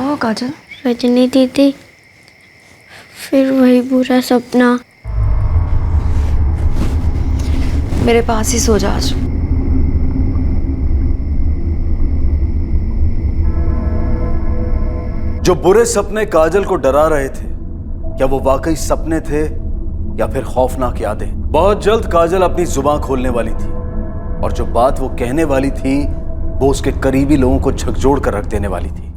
हुआ काजल? रजनी दीदी, फिर वही बुरा सपना। मेरे पास ही सो जा आज। जो बुरे सपने काजल को डरा रहे थे, क्या वो वाकई सपने थे या फिर खौफनाक यादें? बहुत जल्द काजल अपनी जुबान खोलने वाली थी और जो बात वो कहने वाली थी वो उसके करीबी लोगों को झकझोर कर रख देने वाली थी।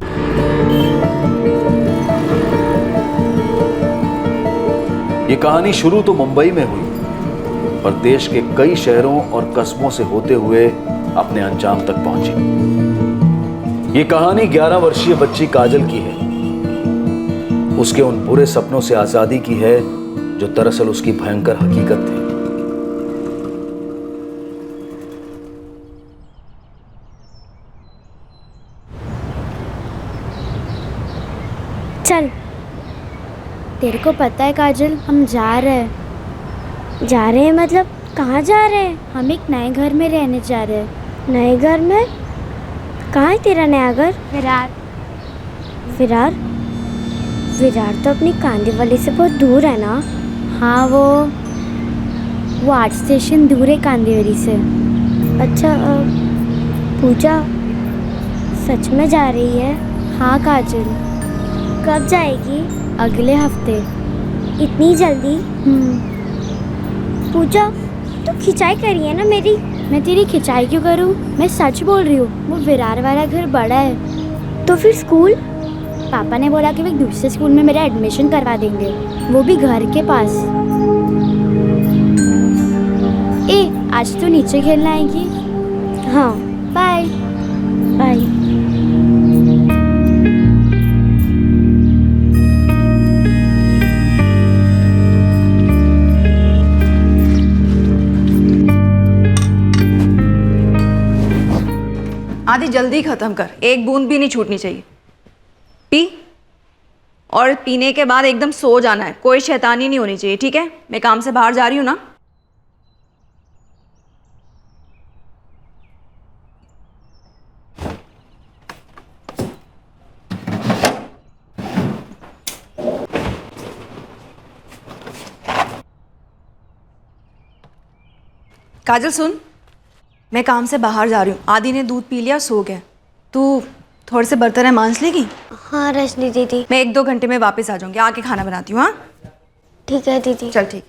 ये कहानी शुरू तो मुंबई में हुई, पर देश के कई शहरों और कस्बों से होते हुए अपने अंजाम तक पहुंची। ये कहानी 11 वर्षीय बच्ची काजल की है, उसके उन बुरे सपनों से आजादी की है जो दरअसल उसकी भयंकर हकीकत थी। चल, तेरे को पता है काजल, हम जा रहे हैं मतलब कहाँ जा रहे हैं? हम एक नए घर में रहने जा रहे हैं। नए घर में? कहाँ है तेरा नया घर? विरार तो अपनी कांदीवली से बहुत दूर है ना? हाँ, वो 8 स्टेशन दूर है कांदीवली से। अच्छा, पूजा सच में जा रही है? हाँ काजल। कब जाएगी? अगले हफ्ते। इतनी जल्दी? पूजा, तू खिंचाई करी है ना मेरी? मैं तेरी खिंचाई क्यों करूँ? मैं सच बोल रही हूँ। वो विरार वाला घर बड़ा है। तो फिर स्कूल? पापा ने बोला कि वो एक दूसरे स्कूल में मेरा एडमिशन करवा देंगे, वो भी घर के पास। आज तो नीचे खेलना आएगी? हाँ, बाय बाय। आदि जल्दी खत्म कर, एक बूंद भी नहीं छूटनी चाहिए। पी, और पीने के बाद एकदम सो जाना है, कोई शैतानी नहीं होनी चाहिए, ठीक है? मैं काम से बाहर जा रही हूँ ना। काजल सुन, मैं काम से बाहर जा रही हूँ। आदि ने दूध पी लिया, सो गया। तू थोड़े से बर्तन है मांज लेगी? हाँ रजनी दीदी। मैं 1-2 घंटे में वापस आ जाऊंगी, आके खाना बनाती हूँ। हाँ ठीक है दीदी। चल ठीक।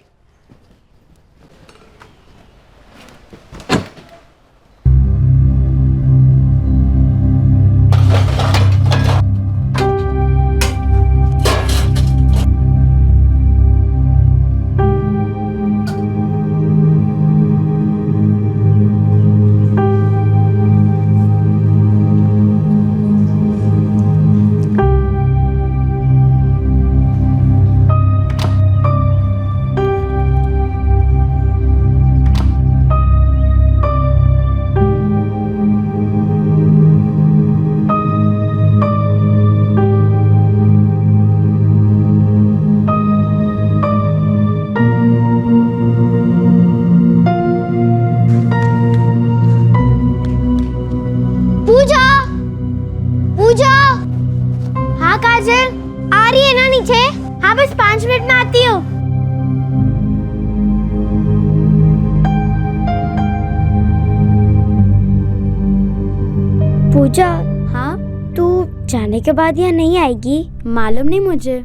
काजल आ रही है ना नीचे? हाँ, बस 5 मिनट में आती हूँ। पूजा। हाँ? तू जाने के बाद यहाँ नहीं आएगी? मालूम नहीं मुझे।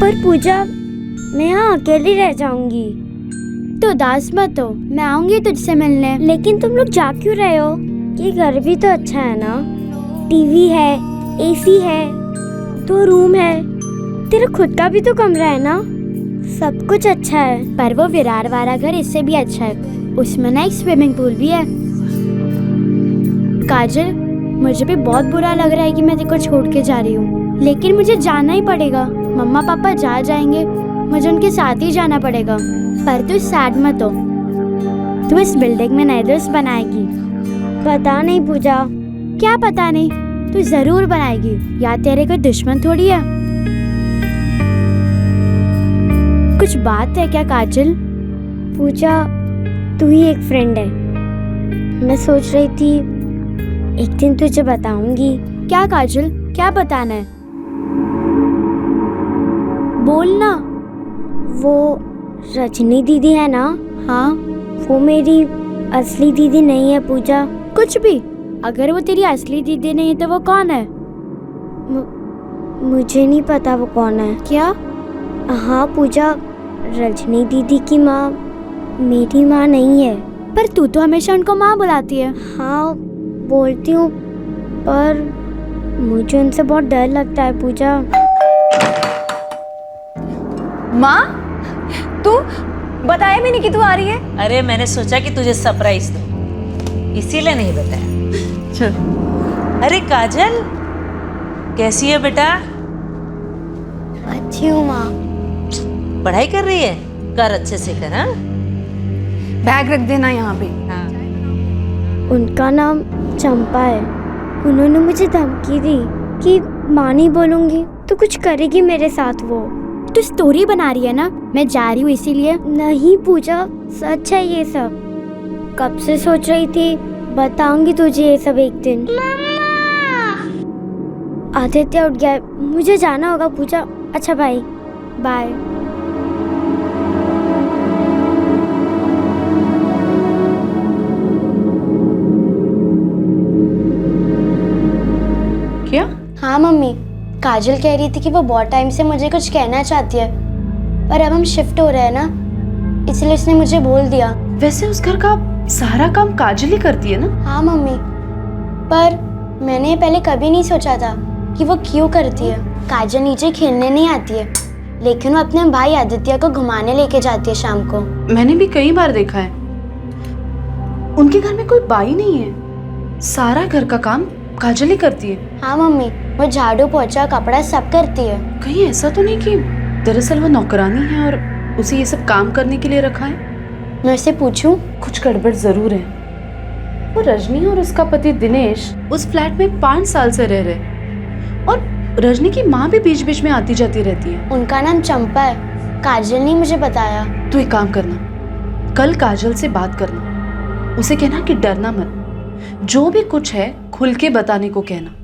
पर पूजा, मैं यहाँ अकेली रह जाऊंगी। तो उदास मत हो, मैं आऊंगी तुझसे मिलने। लेकिन तुम लोग जा क्यों रहे हो? ये घर भी तो अच्छा है ना, टीवी है, एसी है, 2 रूम है, तेरा खुद का भी तो कमरा है ना, सब कुछ अच्छा है। पर वो विरार वाला घर इससे भी अच्छा है, उसमें ना एक स्विमिंग पूल भी है। काजल, मुझे भी बहुत बुरा लग रहा है कि मैं तेरे को छोड़ के जा रही हूँ, लेकिन मुझे जाना ही पड़ेगा। मम्मा पापा जा जाएंगे, मुझे उनके साथ ही जाना पड़ेगा। पर तू सैड मत हो, तू इस बिल्डिंग में नए दोस्त बनाएगी। पता नहीं पूजा। क्या पता नहीं? तू जरूर बनाएगी, या तेरे कोई दुश्मन थोड़ी है। कुछ बात है क्या काजल? पूजा, तू ही एक फ्रेंड है। मैं सोच रही थी एक दिन तुझे बताऊंगी। क्या काजल, क्या बताना है? बोल ना। वो रजनी दीदी है ना, हाँ, वो मेरी असली दीदी नहीं है पूजा। कुछ भी। अगर वो तेरी असली दीदी नहीं है तो वो कौन है? मुझे नहीं पता वो कौन है। क्या? हाँ पूजा, रजनी दीदी की माँ मेरी माँ नहीं है। पर तू तो हमेशा उनको माँ बुलाती है। हाँ बोलती हूँ, पर मुझे उनसे बहुत डर लगता है पूजा। माँ, तू बताया भी नहीं कि तू आ रही है। अरे मैंने सोचा कि तुझे सरप्राइज दूं, इसीलिए नहीं बताया। चल। अरे काजल, कैसी है बेटा? अच्छी हूँ माँ। पढ़ाई कर रही है? कर अच्छे से कर। हाँ बैग रख देना यहाँ पे। हाँ। उनका नाम चंपा है। उन्होंने मुझे धमकी दी कि माँ नहीं बोलूंगी तो कुछ करेगी मेरे साथ वो। तू स्टोरी बना रही है ना? मैं जा रही हूँ इसीलिए। नहीं पूजा, सच है ये सब। कब से सोच रही थी बताऊंगी तुझे ये सब एक दिन। आदित्य उठ गया है, मुझे जाना होगा पूजा। अच्छा भाई, बाय। क्या? हाँ मम्मी, काजल कह रही थी कि वो बहुत टाइम से मुझे कुछ कहना चाहती है, पर अब हम शिफ्ट हो रहे हैं ना, इसलिए उसने मुझे बोल दिया। वैसे उस घर का सारा काम काजल ही करती है ना? हाँ मम्मी, पर मैंने पहले कभी नहीं सोचा था कि वो क्यों करती है। काजल नीचे खेलने नहीं आती है, लेकिन वो अपने भाई आदित्य को घुमाने लेके जाती है शाम को। मैंने भी कई बार देखा है। उनके घर में कोई बाई नहीं है, सारा घर का काम काजल ही करती है। हाँ मम्मी, वो झाड़ू पोछा कपड़ा सब करती है। कहीं ऐसा तो नहीं कि दरअसल वो नौकरानी है और उसे ये सब काम करने के लिए रखा है? मैं उससे पूछूं? कुछ गड़बड़ जरूर है। वो रजनी और उसका पति दिनेश उस फ्लैट में 5 साल से रह रहे, और रजनी की माँ भी बीच बीच में आती जाती रहती है। उनका नाम चंपा है, काजल ने मुझे बताया। तो एक काम करना, कल काजल से बात करना, उसे कहना कि डरना मत, जो भी कुछ है खुल के बताने को कहना।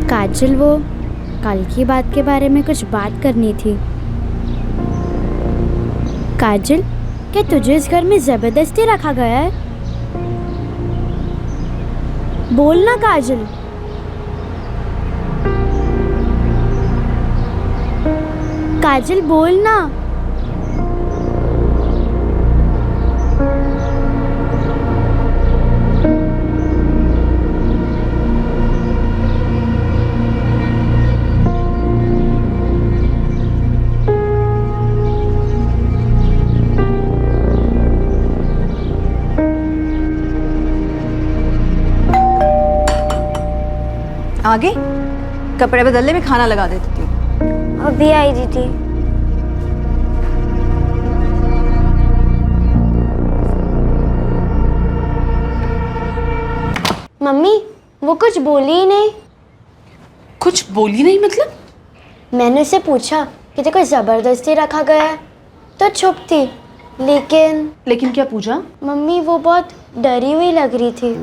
काजल, वो कल की बात के बारे में कुछ बात करनी थी। काजल, क्या तुझे इस घर में जबरदस्ती रखा गया है? बोलना काजल। काजल बोलना। आगे कपड़े बदलने में खाना लगा देती हूँ। अभी आई दीदी। मम्मी, वो कुछ बोली ही नहीं। कुछ बोली नहीं मतलब? मैंने उससे पूछा कि तेरे को जबरदस्ती रखा गया है, तो चुप थी। लेकिन क्या पूजा? मम्मी वो बहुत डरी हुई लग रही थी।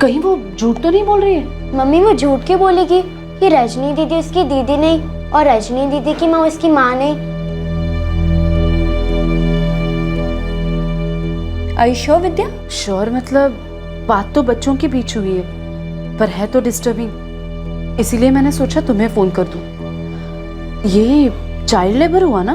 कहीं वो झूठ तो नहीं बोल रही है? मम्मी वो झूठ क्यों बोलेगी कि रजनी दीदी उसकी दीदी नहीं और रजनी दीदी की माँ उसकी माँ नहीं। आयुष्यो विद्या? श्योर, मतलब बात तो बच्चों के बीच हुई है, पर है तो डिस्टर्बिंग, इसीलिए मैंने सोचा तुम्हें फोन कर दूं। ये चाइल्ड लेबर हुआ ना?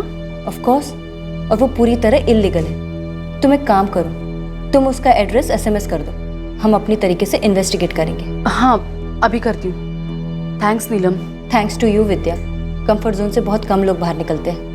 ऑफ कोर्स, और वो पूरी तरह इलीगल है। तुम एक काम करो, तुम उसका एड्रेस एसएमएस कर दो, हम अपनी तरीके से इन्वेस्टिगेट करेंगे। हाँ, अभी करती हूँ। Thanks Neelam. Thanks to you Vidya. Comfort zone से बहुत कम लोग बाहर निकलते हैं।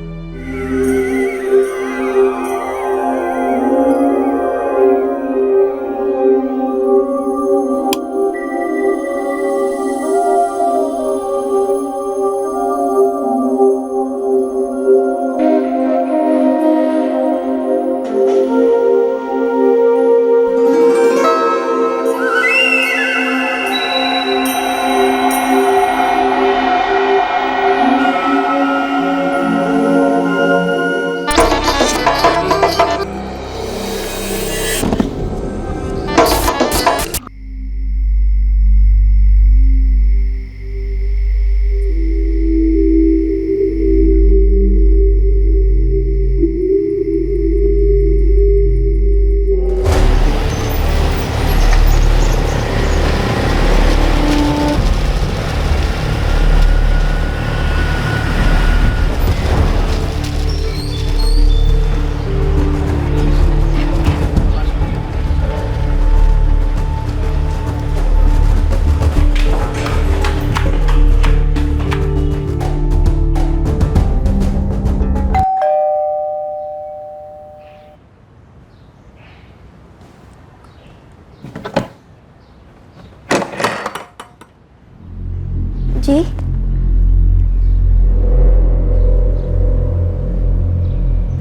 जी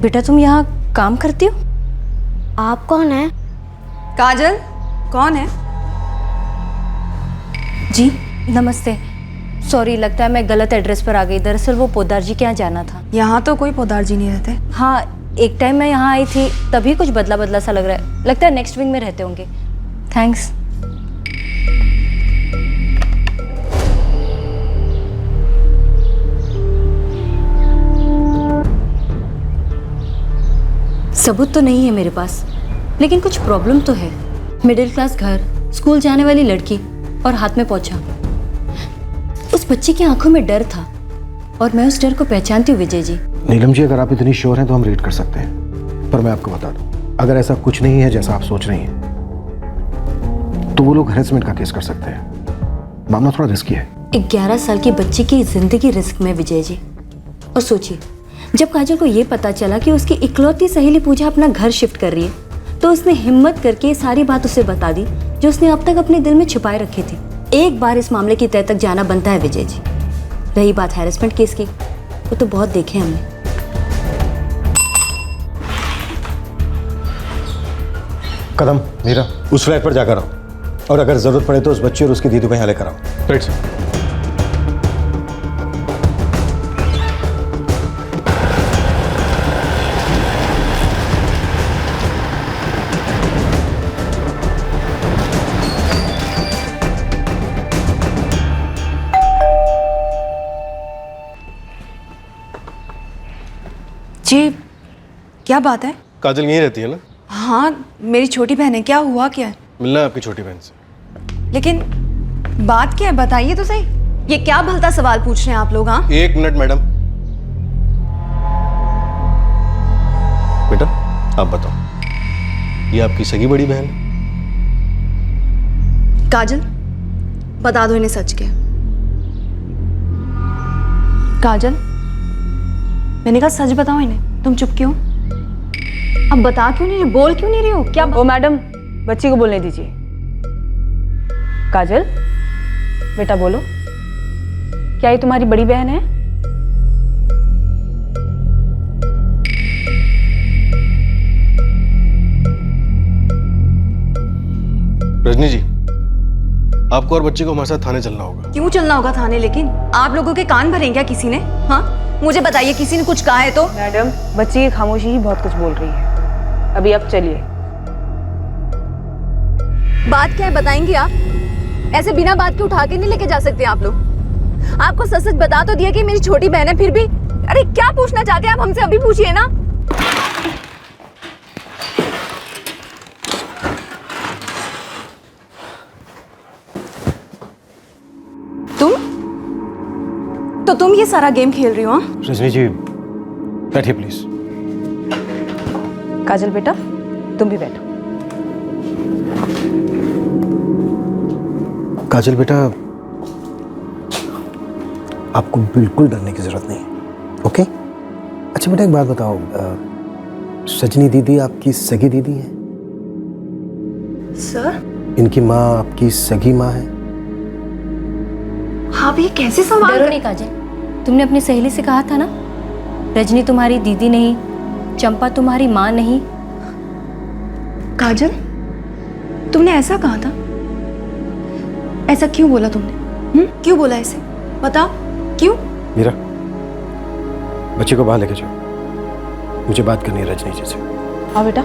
बेटा तुम यहाँ काम करती हो? आप कौन है? काजल कौन है? जी नमस्ते। सॉरी, लगता है मैं गलत एड्रेस पर आ गई। दरअसल वो पोदार जी के यहाँ जाना था। यहाँ तो कोई पोदार जी नहीं रहते। हाँ, एक टाइम मैं यहाँ आई थी, तभी कुछ बदला बदला सा लग रहा है। लगता है नेक्स्ट विंग में रहते होंगे। थैंक्स। सबूत तो नहीं है मेरे पास, लेकिन कुछ प्रॉब्लम तो है। मिडिल क्लास घर, स्कूल जाने वाली लड़की और हाथ में पोंछा। उस बच्ची की आंखों में डर था और मैं उस डर को पहचानती हूँ विजय जी। नीलम जी, अगर आप इतनी श्योर हैं तो हम रेड कर सकते हैं, पर मैं आपको बता दूं, अगर ऐसा कुछ नहीं है जैसा आप सोच रही हैं, तो वो लोग हैरेसमेंट का केस कर सकते हैं। मामला थोड़ा रिस्की है। 11 साल की बच्ची की जिंदगी रिस्क में विजय जी। और सोचिए, जब काजल को ये पता चला कि उसकी इकलौती सहेली पूजा अपना घर शिफ्ट कर रही है, तो उसने हिम्मत करके ये सारी बात उसे बता दी जो उसने अब तक अपने दिल में छुपाए रखी थी। एक बार इस मामले की तह तक जाना बनता है विजय जी। रही बात हैरेसमेंट केस की, वो तो बहुत देखे हमने। कदम, मीरा, उस फ्लैट पर जाकर आओ, और अगर जरूरत पड़े तो उस बच्ची और उसकी दीदी को यहाँ लेकर आओ। Right sir. जी क्या बात है? काजल यहीं रहती है ना? हाँ मेरी छोटी बहन है। क्या हुआ क्या है? मिलना है आपकी छोटी बहन से। लेकिन बात क्या है बताइए तो सही। ये क्या भलता सवाल पूछ रहे हैं आप लोग? हाँ 1 मिनट मैडम। बेटा आप बताओ, ये आपकी सगी बड़ी बहन है? काजल बता दो इन्हें सच क्या। काजल मैंने कहा सच बताओ इन्हें। तुम चुप क्यों? अब बता क्यों नहीं रही? बोल क्यों नहीं रही हो? क्या ओ मैडम, बच्ची को बोलने दीजिए। काजल बेटा बोलो, क्या ये तुम्हारी बड़ी बहन है? रजनी जी, आपको और बच्चे को हमारे साथ थाने चलना होगा। क्यों चलना होगा थाने? लेकिन आप लोगों के कान भरे क्या किसी ने? हाँ मुझे बताइए, किसी ने कुछ कहा है तो? मैडम, बच्ची की खामोशी ही बहुत कुछ बोल रही है। अभी आप चलिए। बात क्या है बताएंगे आप? ऐसे बिना बात के उठा के नहीं लेके जा सकते आप लोग। आपको सच सच बता तो दिया कि मेरी छोटी बहन है, फिर भी अरे क्या पूछना चाहते हैं आप हमसे? अभी पूछिए ना। तुम ये सारा गेम खेल रही हो? हाँ रजनी जी बैठिए प्लीज। काजल बेटा तुम भी बैठो। काजल बेटा, आपको बिल्कुल डरने की जरूरत नहीं है, ओके? अच्छा बेटा एक बात बताओ, सजनी दीदी आपकी सगी दीदी है? सर इनकी माँ आपकी सगी माँ है? आप ये कैसे सवाल? डरो नहीं काजल, तुमने अपनी सहेली से कहा था ना, रजनी तुम्हारी दीदी नहीं, चंपा तुम्हारी माँ नहीं। काजल तुमने ऐसा कहा था? ऐसा क्यों बोला तुमने? क्यों बोला ऐसे? बताओ क्यों? मीरा, बच्चे को बाहर लेके जाओ, मुझे बात करनी है रजनी जी से। हाँ बेटा।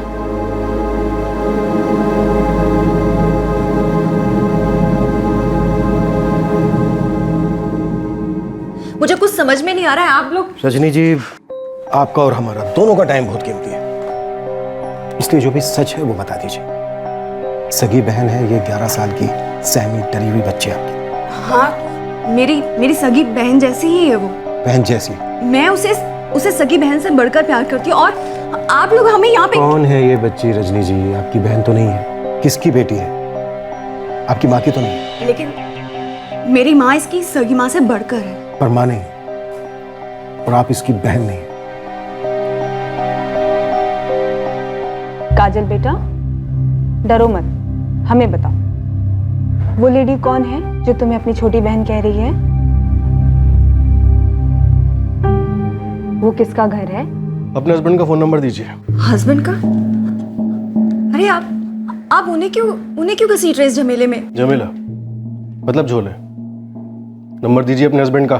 मुझे कुछ समझ में नहीं आ रहा है। आप लोग रजनी जी, आपका और हमारा दोनों का टाइम बहुत कीमती है, इसलिए जो भी सच है वो बता दीजिए। सगी बहन है ये 11 साल की सहमी डरी हुई बच्ची आपकी। हाँ मेरी सगी बहन जैसी ही है वो। बहन जैसी? मैं उसे सगी बहन से बढ़कर प्यार करती हूँ। और आप लोग हमें यहाँ पे। कौन है ये बच्ची रजनी जी? आपकी बहन तो नहीं है। किसकी बेटी है? आपकी माँ की तो नहीं? लेकिन मेरी माँ इसकी सगी माँ से बढ़कर है। पर माँ नहीं, और आप इसकी बहन नहीं। काजल बेटा डरो मत, हमें बताओ वो लेडी कौन है जो तुम्हें अपनी छोटी बहन कह रही है? वो किसका घर है? अपने हस्बैंड का फ़ोन नंबर दीजिए। हस्बैंड का? अरे आप उन्हें क्यों घसीट रहे इस झमेले में? जमीला मतलब झोले। नंबर दीजिए अपने हस्बैंड का।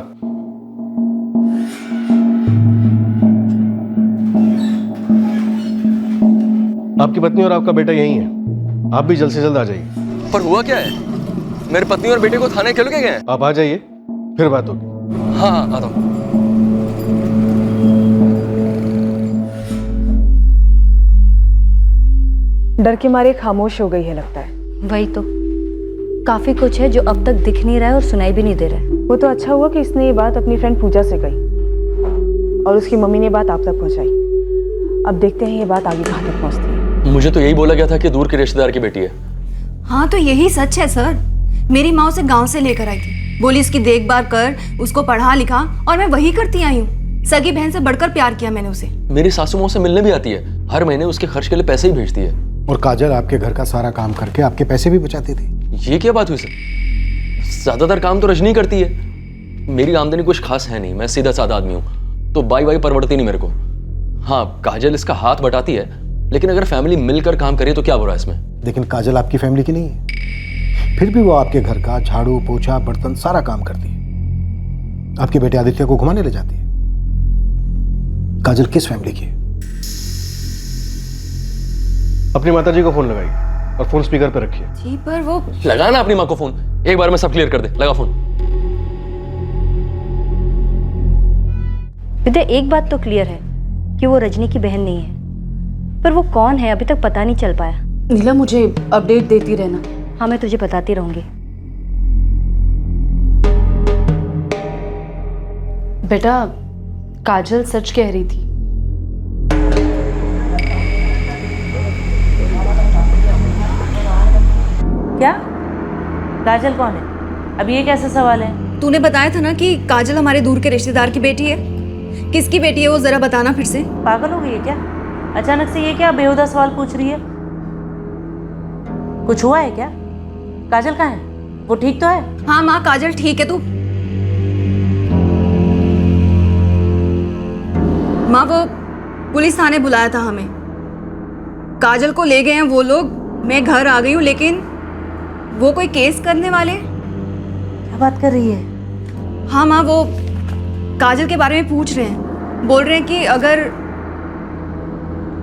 आपकी पत्नी और आपका बेटा यही है, आप भी जल्द से जल्द आ जाइए। पर हुआ क्या है? मेरी पत्नी और बेटे को थाने क्यों लेके गए? आप आ जाइए, फिर बात होगी। हाँ हाँ आता हूँ। डर के मारे खामोश हो गई है लगता है। वही तो, काफी कुछ है जो अब तक दिख नहीं रहा है और सुनाई भी नहीं दे रहा है। वो तो अच्छा हुआ कि इसने ये बात अपनी फ्रेंड पूजा से कही और उसकी मम्मी ने बात आप तक पहुंचाई। अब देखते हैं ये बात आगे कहाँ तक पहुंचती है। मुझे तो यही बोला गया था कि दूर के रिश्तेदार की बेटी है। हाँ तो यही सच है सर। मेरी माँ उसे गांव से लेकर आई थी, बोली इसकी देखभाल कर, उसको पढ़ा लिखा, और मैं वही करती आई हूँ। सगी बहन से बढ़कर प्यार किया मैंने उसे। मेरी सासू माँ से मिलने भी आती है, हर महीने उसके खर्च के लिए पैसे ही भेजती है। और काजल आपके घर का सारा काम करके आपके पैसे भी बचाती थी। ये क्या बात हुई सर? ज्यादातर काम तो रजनी करती है। मेरी आमदनी कुछ खास है नहीं, मैं सीधा साधा आदमी हूँ, तो बाई परवड़ती नहीं मेरे को। हाँ काजल इसका हाथ बटाती है, लेकिन अगर फैमिली मिलकर काम करे तो क्या बुरा है इसमें? लेकिन काजल आपकी फैमिली की नहीं है, फिर भी वो आपके घर का झाड़ू पोछा बर्तन सारा काम करती है। आपके बेटे आदित्य को घुमाने ले जाती है। काजल किस फैमिली की है? अपनी माताजी को फोन लगाइए और फोन स्पीकर पर रखिए। जी पर वो लगा ना अपनी माँ को फोन, एक बार में सब क्लियर कर दे। लगा फोन। विद्या, एक बात तो क्लियर है कि वो रजनी की बहन नहीं है, पर वो कौन है अभी तक पता नहीं चल पाया। नीला मुझे अपडेट देती रहना। हाँ मैं तुझे बताती रहूंगी। बेटा काजल सच कह रही थी। क्या? काजल कौन है? अब ये कैसा सवाल है? तूने बताया था ना कि काजल हमारे दूर के रिश्तेदार की बेटी है। किसकी बेटी है वो जरा बताना फिर से। पागल हो गई है क्या? अचानक से ये क्या बेहुदा सवाल पूछ रही है? कुछ हुआ है क्या? काजल कहाँ है? वो ठीक तो है? हाँ माँ काजल ठीक है। तू माँ वो पुलिस थाने बुलाया था हमें, काजल को ले गए हैं वो लोग। मैं घर आ गई हूँ, लेकिन वो कोई केस करने वाले। क्या बात कर रही है? हाँ माँ वो काजल के बारे में पूछ रहे हैं, बोल रहे हैं कि अगर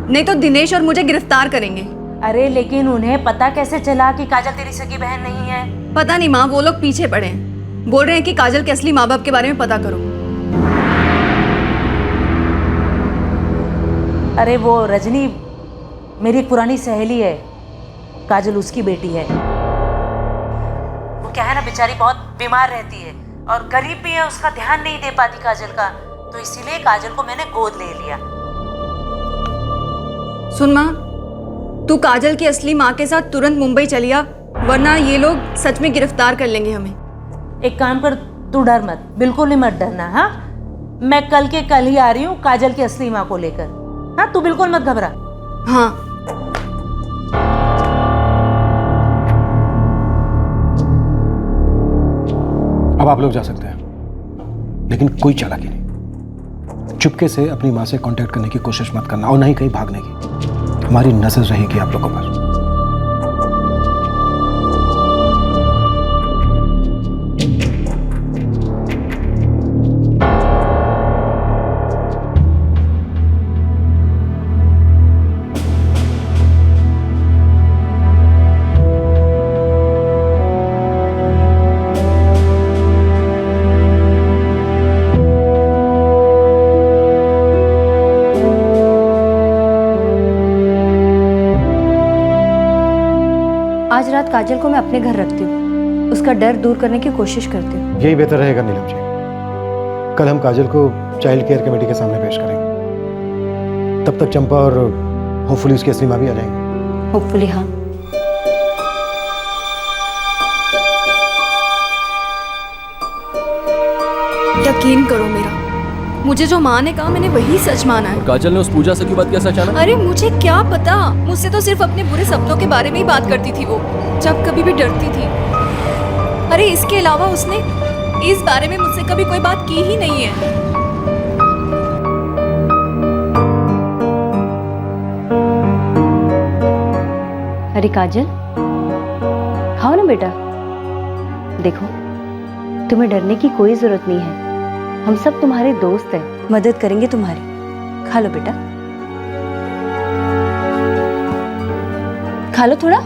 नहीं तो दिनेश और मुझे गिरफ्तार करेंगे। अरे लेकिन उन्हें पता कैसे चला कि काजल तेरी सगी बहन नहीं है? पता नहीं माँ, वो लोग पीछे पड़े हैं, बोल रहे हैं कि काजल के असली माँ बाप के बारे में पता करो। अरे वो रजनी मेरी एक पुरानी सहेली है, काजल उसकी बेटी है। वो क्या है ना, बेचारी बहुत बीमार रहती है और गरीब भी है, उसका ध्यान नहीं दे पाती काजल का, तो इसीलिए काजल को मैंने गोद ले लिया। सुन माँ, तू काजल की असली माँ के साथ तुरंत मुंबई चली आ, वरना ये लोग सच में गिरफ्तार कर लेंगे हमें। एक काम कर, तू डर मत, बिल्कुल ही मत डरना। हाँ मैं कल के कल ही आ रही हूँ काजल की असली माँ को लेकर। हाँ तू बिल्कुल मत घबरा। हाँ अब आप लोग जा सकते हैं, लेकिन कोई चालाकी नहीं। चुपके से अपनी माँ से कांटेक्ट करने की कोशिश मत करना और ना ही कहीं भागने की। हमारी नजर रहेगी आप लोगों पर। आज रात काजल को मैं अपने घर रखती हूँ, उसका डर दूर करने की कोशिश करती हूँ। यही बेहतर रहेगा नीलम जी। कल हम काजल को चाइल्ड केयर कमेटी के सामने पेश करेंगे। तब तक चंपा और होपफुली उसकी असली माँ भी आ जाएंगे। होपफुली हाँ। यकीन करो मेरा, मुझे जो माँ ने कहा मैंने वही सच माना है। काजल ने उस पूजा से क्यों बात किया अचानक? अरे मुझे क्या पता, मुझसे तो सिर्फ अपने बुरे सपनों के बारे में ही बात करती थी वो, जब कभी भी डरती थी। अरे इसके अलावा उसने इस बारे में मुझसे कभी कोई बात की ही नहीं है। अरे काजल, खाओ ना बेटा। देखो, तुम्हें डरने की कोई जरूरत नहीं है, हम सब तुम्हारे दोस्त हैं, मदद करेंगे तुम्हारी। खा लो बेटा, खा लो थोड़ा।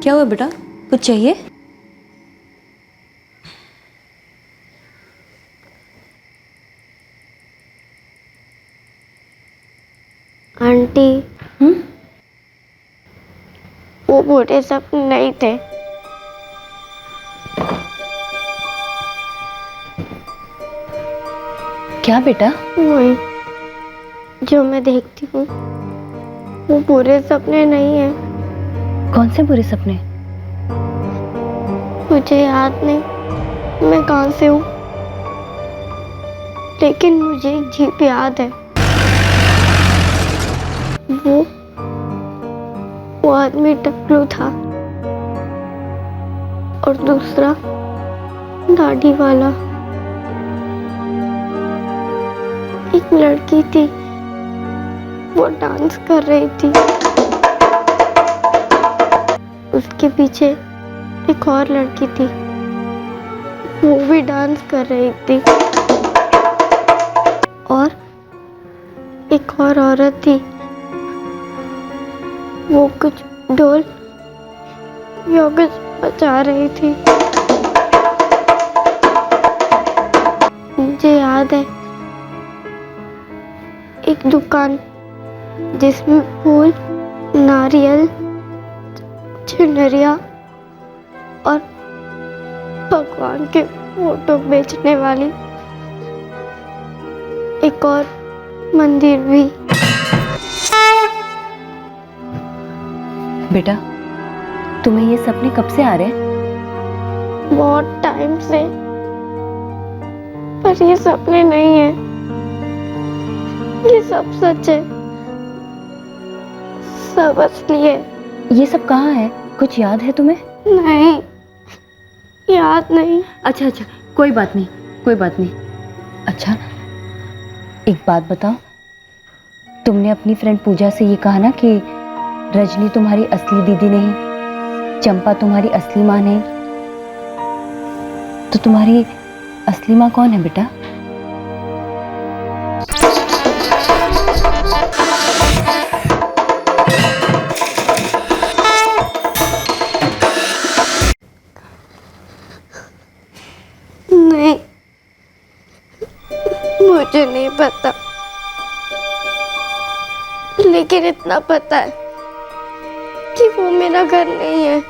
क्या हुआ बेटा, कुछ चाहिए? आंटी, वो बुरे सपने नहीं थे। क्या बेटा? वही जो मैं देखती हूँ, वो बुरे सपने नहीं है। कौन से बुरे सपने? मुझे याद नहीं मैं कहाँ से हूँ, लेकिन मुझे एक जीप याद है। वो आदमी टकलू था और दूसरा दाढ़ी वाला। एक लड़की थी, वो डांस कर रही थी, उसके पीछे एक और लड़की थी, वो भी डांस कर रही थी, और एक और औरत थी, वो कुछ ढोल या कुछ बजा रही थी। मुझे याद है एक दुकान जिसमें फूल, नारियल, चुनरिया और भगवान के फोटो बेचने वाली एक और मंदिर भी। बेटा, तुम्हें ये सपने कब से आ रहे हैं? बहुत टाइम से, पर ये सपने नहीं है, ये सब सच है, सब असली है। ये सब कहाँ है? कुछ याद है तुम्हें? नहीं, याद नहीं। अच्छा अच्छा, कोई बात नहीं, कोई बात नहीं। अच्छा, एक बात बताओ, तुमने अपनी फ्रेंड पूजा से ये कहा ना कि रजनी तुम्हारी असली दीदी नहीं, चंपा तुम्हारी असली माँ नहीं, तो तुम्हारी असली माँ कौन है बेटा? नहीं, मुझे नहीं पता, लेकिन इतना पता है कि वो मेरा घर नहीं है।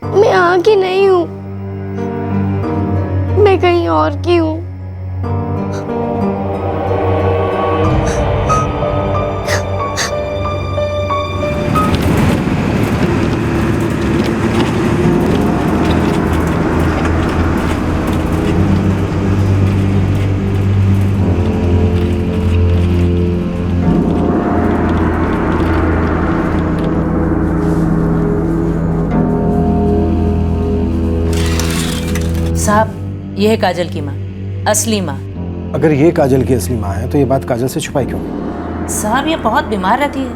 मैं यहाँ की नहीं हूँ, मैं कहीं और की हूँ। साहब, ये है काजल की माँ, असली माँ। अगर ये काजल की असली माँ है तो ये बात काजल से छुपाई क्यों? साहब, ये बहुत बीमार रहती है।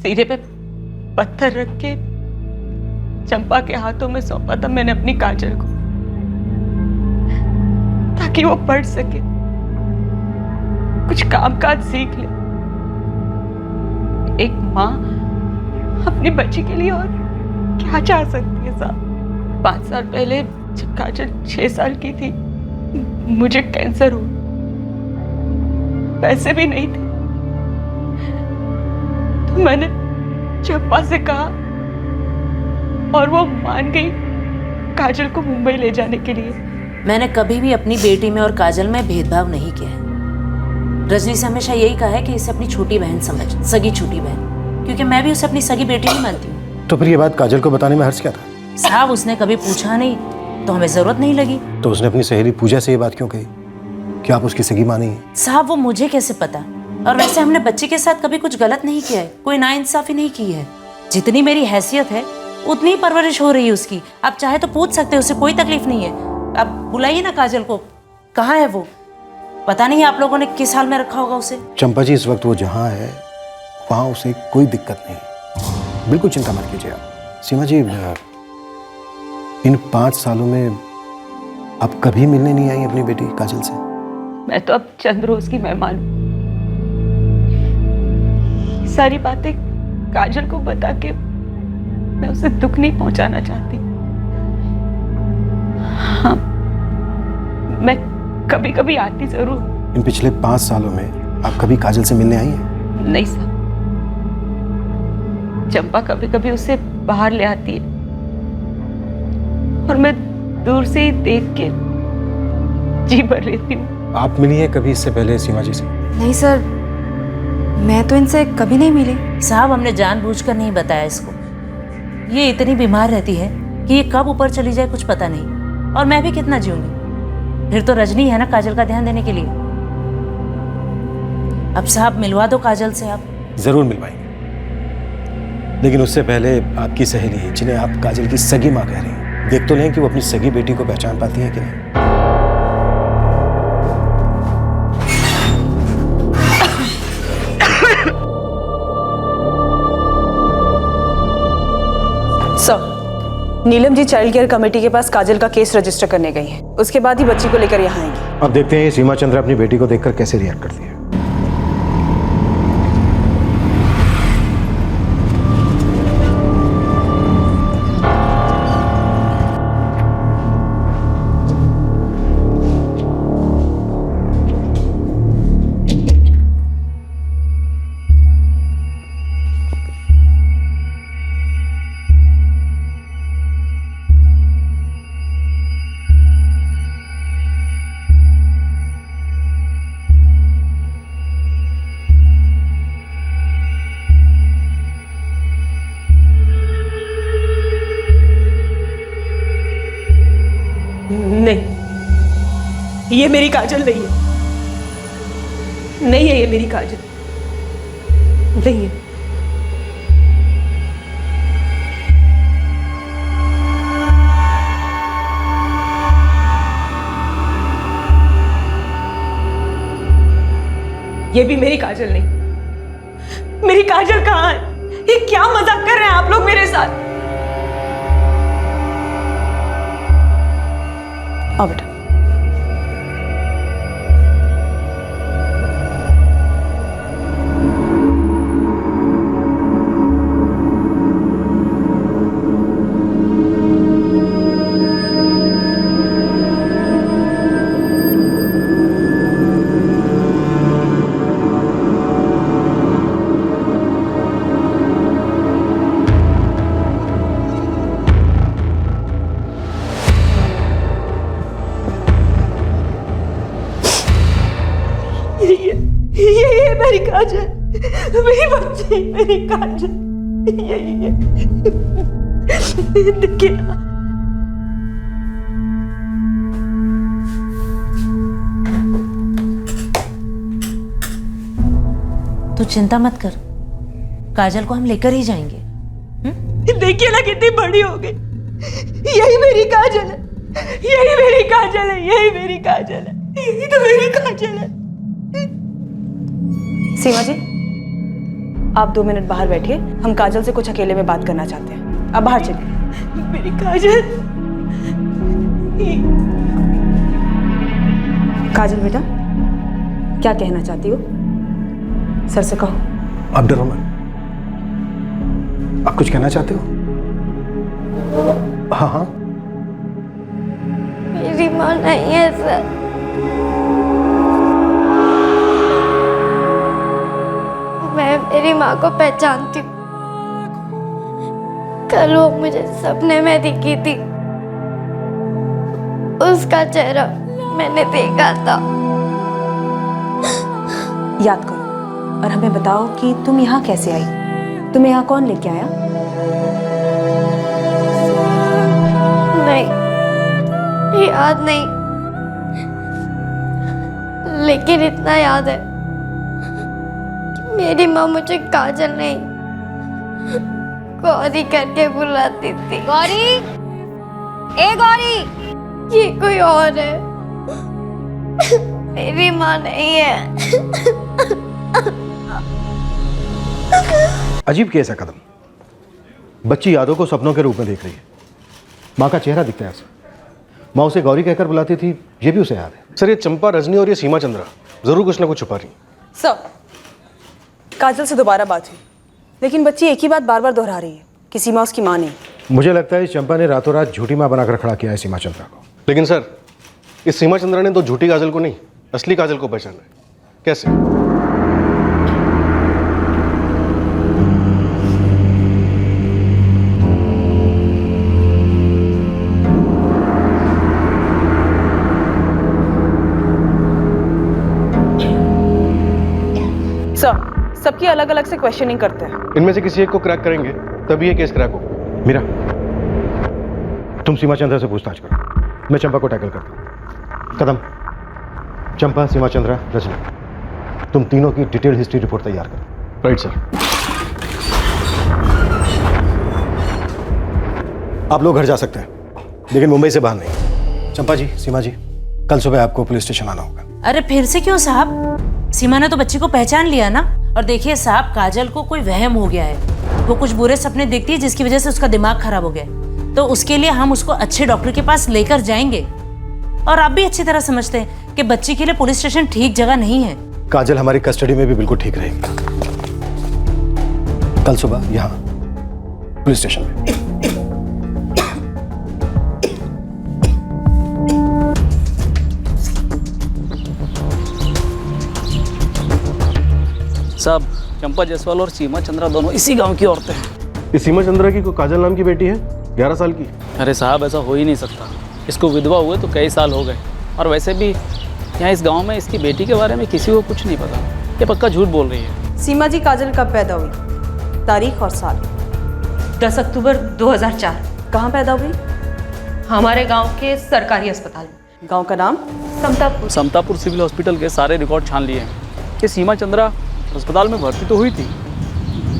सिरे पे पत्थर रख के चंपा के हाथों में सौंपा था मैंने अपनी काजल को, ताकि वो पढ़ सके, कुछ कामकाज सीख ले। एक माँ अपनी बच्ची के लिए और क्या चाह सकती है साहब? 5 साल पहले जब काजल 6 साल की थी, मुझे कैंसर हुआ। पैसे भी नहीं थे, तो मैंने चंपा से कहा और वो मान गई काजल को मुंबई ले जाने के लिए। मैंने कभी भी अपनी बेटी में और काजल में भेदभाव नहीं किया है। रजनी से हमेशा यही कहा है कि इसे अपनी छोटी बहन समझ, सगी छोटी बहन, क्योंकि मैं भी उसे अपनी सगी बेटी नहीं मानती हूँ। तो फिर ये बात काजल को बताने में हर्ज क्या था? साहब उसने कभी पूछा नहीं तो हमें जरूरत नहीं लगी। तो उसने अपनी सहेली पूजा से ये बात क्यों कही कि आप उसकी सगी मानी हैं? साहब वो मुझे कैसे पता? और वैसे हमने बच्ची के साथ कभी कुछ गलत नहीं किया है, कोई नाइंसाफी नहीं की है। जितनी मेरी हैसियत है उतनी ही परवरिश हो रही है उसकी। आप चाहे तो पूछ सकते हो, उसे कोई तकलीफ नहीं है। अब बुलाइए ना काजल को। कहाँ है वो? पता नहीं आप लोगों ने किस हाल में रखा होगा उसे। चंपा जी, इस वक्त वो जहाँ है वहाँ उसे कोई दिक्कत नहीं, बिल्कुल चिंता मत कीजिए आप। सीमा जी, इन 5 सालों में आप कभी मिलने नहीं आई अपनी बेटी काजल से? मैं तो अब चंद रोज की मेहमान हूँ। सारी बातें काजल को बता के मैं उसे दुख नहीं पहुंचाना चाहती। हाँ, मैं कभी कभी आती जरूर। इन पिछले 5 सालों में आप कभी काजल से मिलने आई हैं? नहीं साहब, चंपा कभी कभी उसे बाहर ले आती है और मैं दूर से ही देख के जी भर लेती हूँ। आप मिली हैं कभी इससे पहले सीमा जी से? नहीं सर, मैं तो इनसे कभी नहीं मिली। साहब हमने जानबूझकर नहीं बताया इसको। ये इतनी बीमार रहती है कि ये कब ऊपर चली जाए कुछ पता नहीं। और मैं भी कितना जीऊंगी? फिर तो रजनी है ना काजल का ध्यान देने के लिए। अब साहब मिलवा दो काजल से आप। जरूर मिलवाएंगे, लेकिन उससे पहले आपकी सहेली जिन्हें आप काजल की सगी माँ कह रही हैं, देख तो लें कि वो अपनी सगी बेटी को पहचान पाती है कि नहीं। Sir, Neelam ji child care committee के पास काजल का केस रजिस्टर करने गई हैं। उसके बाद ही बच्ची को लेकर यहाँ आएंगी। अब देखते हैं ये सीमा चंद्र अपनी बेटी को देखकर कैसे रिएक्ट करती है। नहीं, ये मेरी काजल नहीं है। नहीं है ये मेरी काजल, नहीं है। ये भी मेरी काजल नहीं। मेरी काजल कहाँ है? ये क्या मजाक कर रहे हैं आप लोग मेरे साथ? आओ बेटा। ये मेरी काजल, मेरी बच्ची, मेरी काजल, ये देखिए ना। तू चिंता मत कर, काजल को हम लेकर ही जाएंगे। देखिए ना कितनी बड़ी हो गई। यही मेरी काजल है, यही मेरी काजल है, यही मेरी काजल है, यही तो मेरी काजल है। सीमा जी, आप 2 मिनट बाहर बैठिए, हम काजल से कुछ अकेले में बात करना चाहते हैं। आप बाहर चलिए। मेरी काजल। काजल बेटा, क्या कहना चाहती हो? सर से कहो। आप डरो मत। आप कुछ कहना चाहते हो? हाँ हाँ। मेरी माँ नहीं है सर। माँ को पहचानती हूँ। कल वो मुझे सपने में दिखी थी, उसका चेहरा मैंने देखा था। याद करो और हमें बताओ कि तुम यहाँ कैसे आई, तुम्हें यहाँ कौन लेके आया? नहीं, याद नहीं, लेकिन इतना याद है कि मेरी माँ मुझे काजल नहीं गौरी करके बुलाती थी। गौरी, ए गौरी, ये कोई और है, मेरी माँ नहीं है। अजीब केस है कदम। बच्ची यादों को सपनों के रूप में देख रही है, माँ का चेहरा दिखता है उसे। माँ उसे गौरी कहकर बुलाती थी, ये भी उसे याद है। सर ये चंपा, रजनी और ये सीमा चंद्रा जरूर कुछ ना कुछ छुपा रही। सर, काजल से दोबारा बात हुई, लेकिन बच्ची एक ही बात बार बार दोहरा रही है कि सीमा उसकी माँ नहीं। मुझे लगता है इस चंपा ने रातों रात झूठी माँ बनाकर खड़ा किया है सीमा चंद्रा को। लेकिन सर इस सीमा चंद्रा ने तो झूठी काजल को नहीं, असली काजल को पहचाना है। कैसे? सर, सबकी अलग अलग से क्वेश्चनिंग करते हैं। इनमें से किसी एक को क्रैक करेंगे तभी ये केस क्रैक होगा। मीरा, तुम सीमा चंद्रा से पूछताछ करो, मैं चंपा को टैकल करता हूँ। कदम, चंपा, सीमा चंद्रा, रजनी, तुम तीनों की डिटेल हिस्ट्री रिपोर्ट तैयार करो। Right sir. आप लोग घर जा सकते हैं, लेकिन मुंबई से बाहर नहीं। चंपा जी, सीमा जी, कल सुबह आपको पुलिस स्टेशन आना होगा। अरे फिर से क्यों साहब? सीमा ने तो बच्ची को पहचान लिया ना। और देखिए साहब, काजल को कोई वहम हो गया है, वो कुछ बुरे सपने देखती है जिसकी वजह से उसका दिमाग खराब हो गया। तो उसके लिए हम उसको अच्छे डॉक्टर के पास लेकर जाएंगे। और आप भी अच्छी तरह समझते हैं कि बच्ची के लिए पुलिस स्टेशन ठीक जगह नहीं है। काजल हमारी कस्टडी में भी बिल्कुल ठीक रहेगी। कल सुबह यहाँ पुलिस स्टेशन में। साहब, चंपा जायसवाल और सीमा चंद्रा दोनों इसी गांव की औरतें हैं। इस सीमा चंद्रा की कोई काजल नाम की बेटी है, 11 साल की। अरे साहब, ऐसा हो ही नहीं सकता। इसको विधवा हुए तो कई साल हो गए, और वैसे भी यहाँ इस गांव में इसकी बेटी के बारे में किसी को कुछ नहीं पता। ये पक्का झूठ बोल रही है। सीमा जी काजल कब पैदा हुई? तारीख और साल? 10 अक्टूबर 2004। कहाँ पैदा हुई? हमारे गांव के सरकारी अस्पताल में। गांव का नाम? समतापुर। समतापुर सिविल हॉस्पिटल के सारे रिकॉर्ड छान लिए हैं कि सीमा चंद्रा अस्पताल में भर्ती तो हुई थी,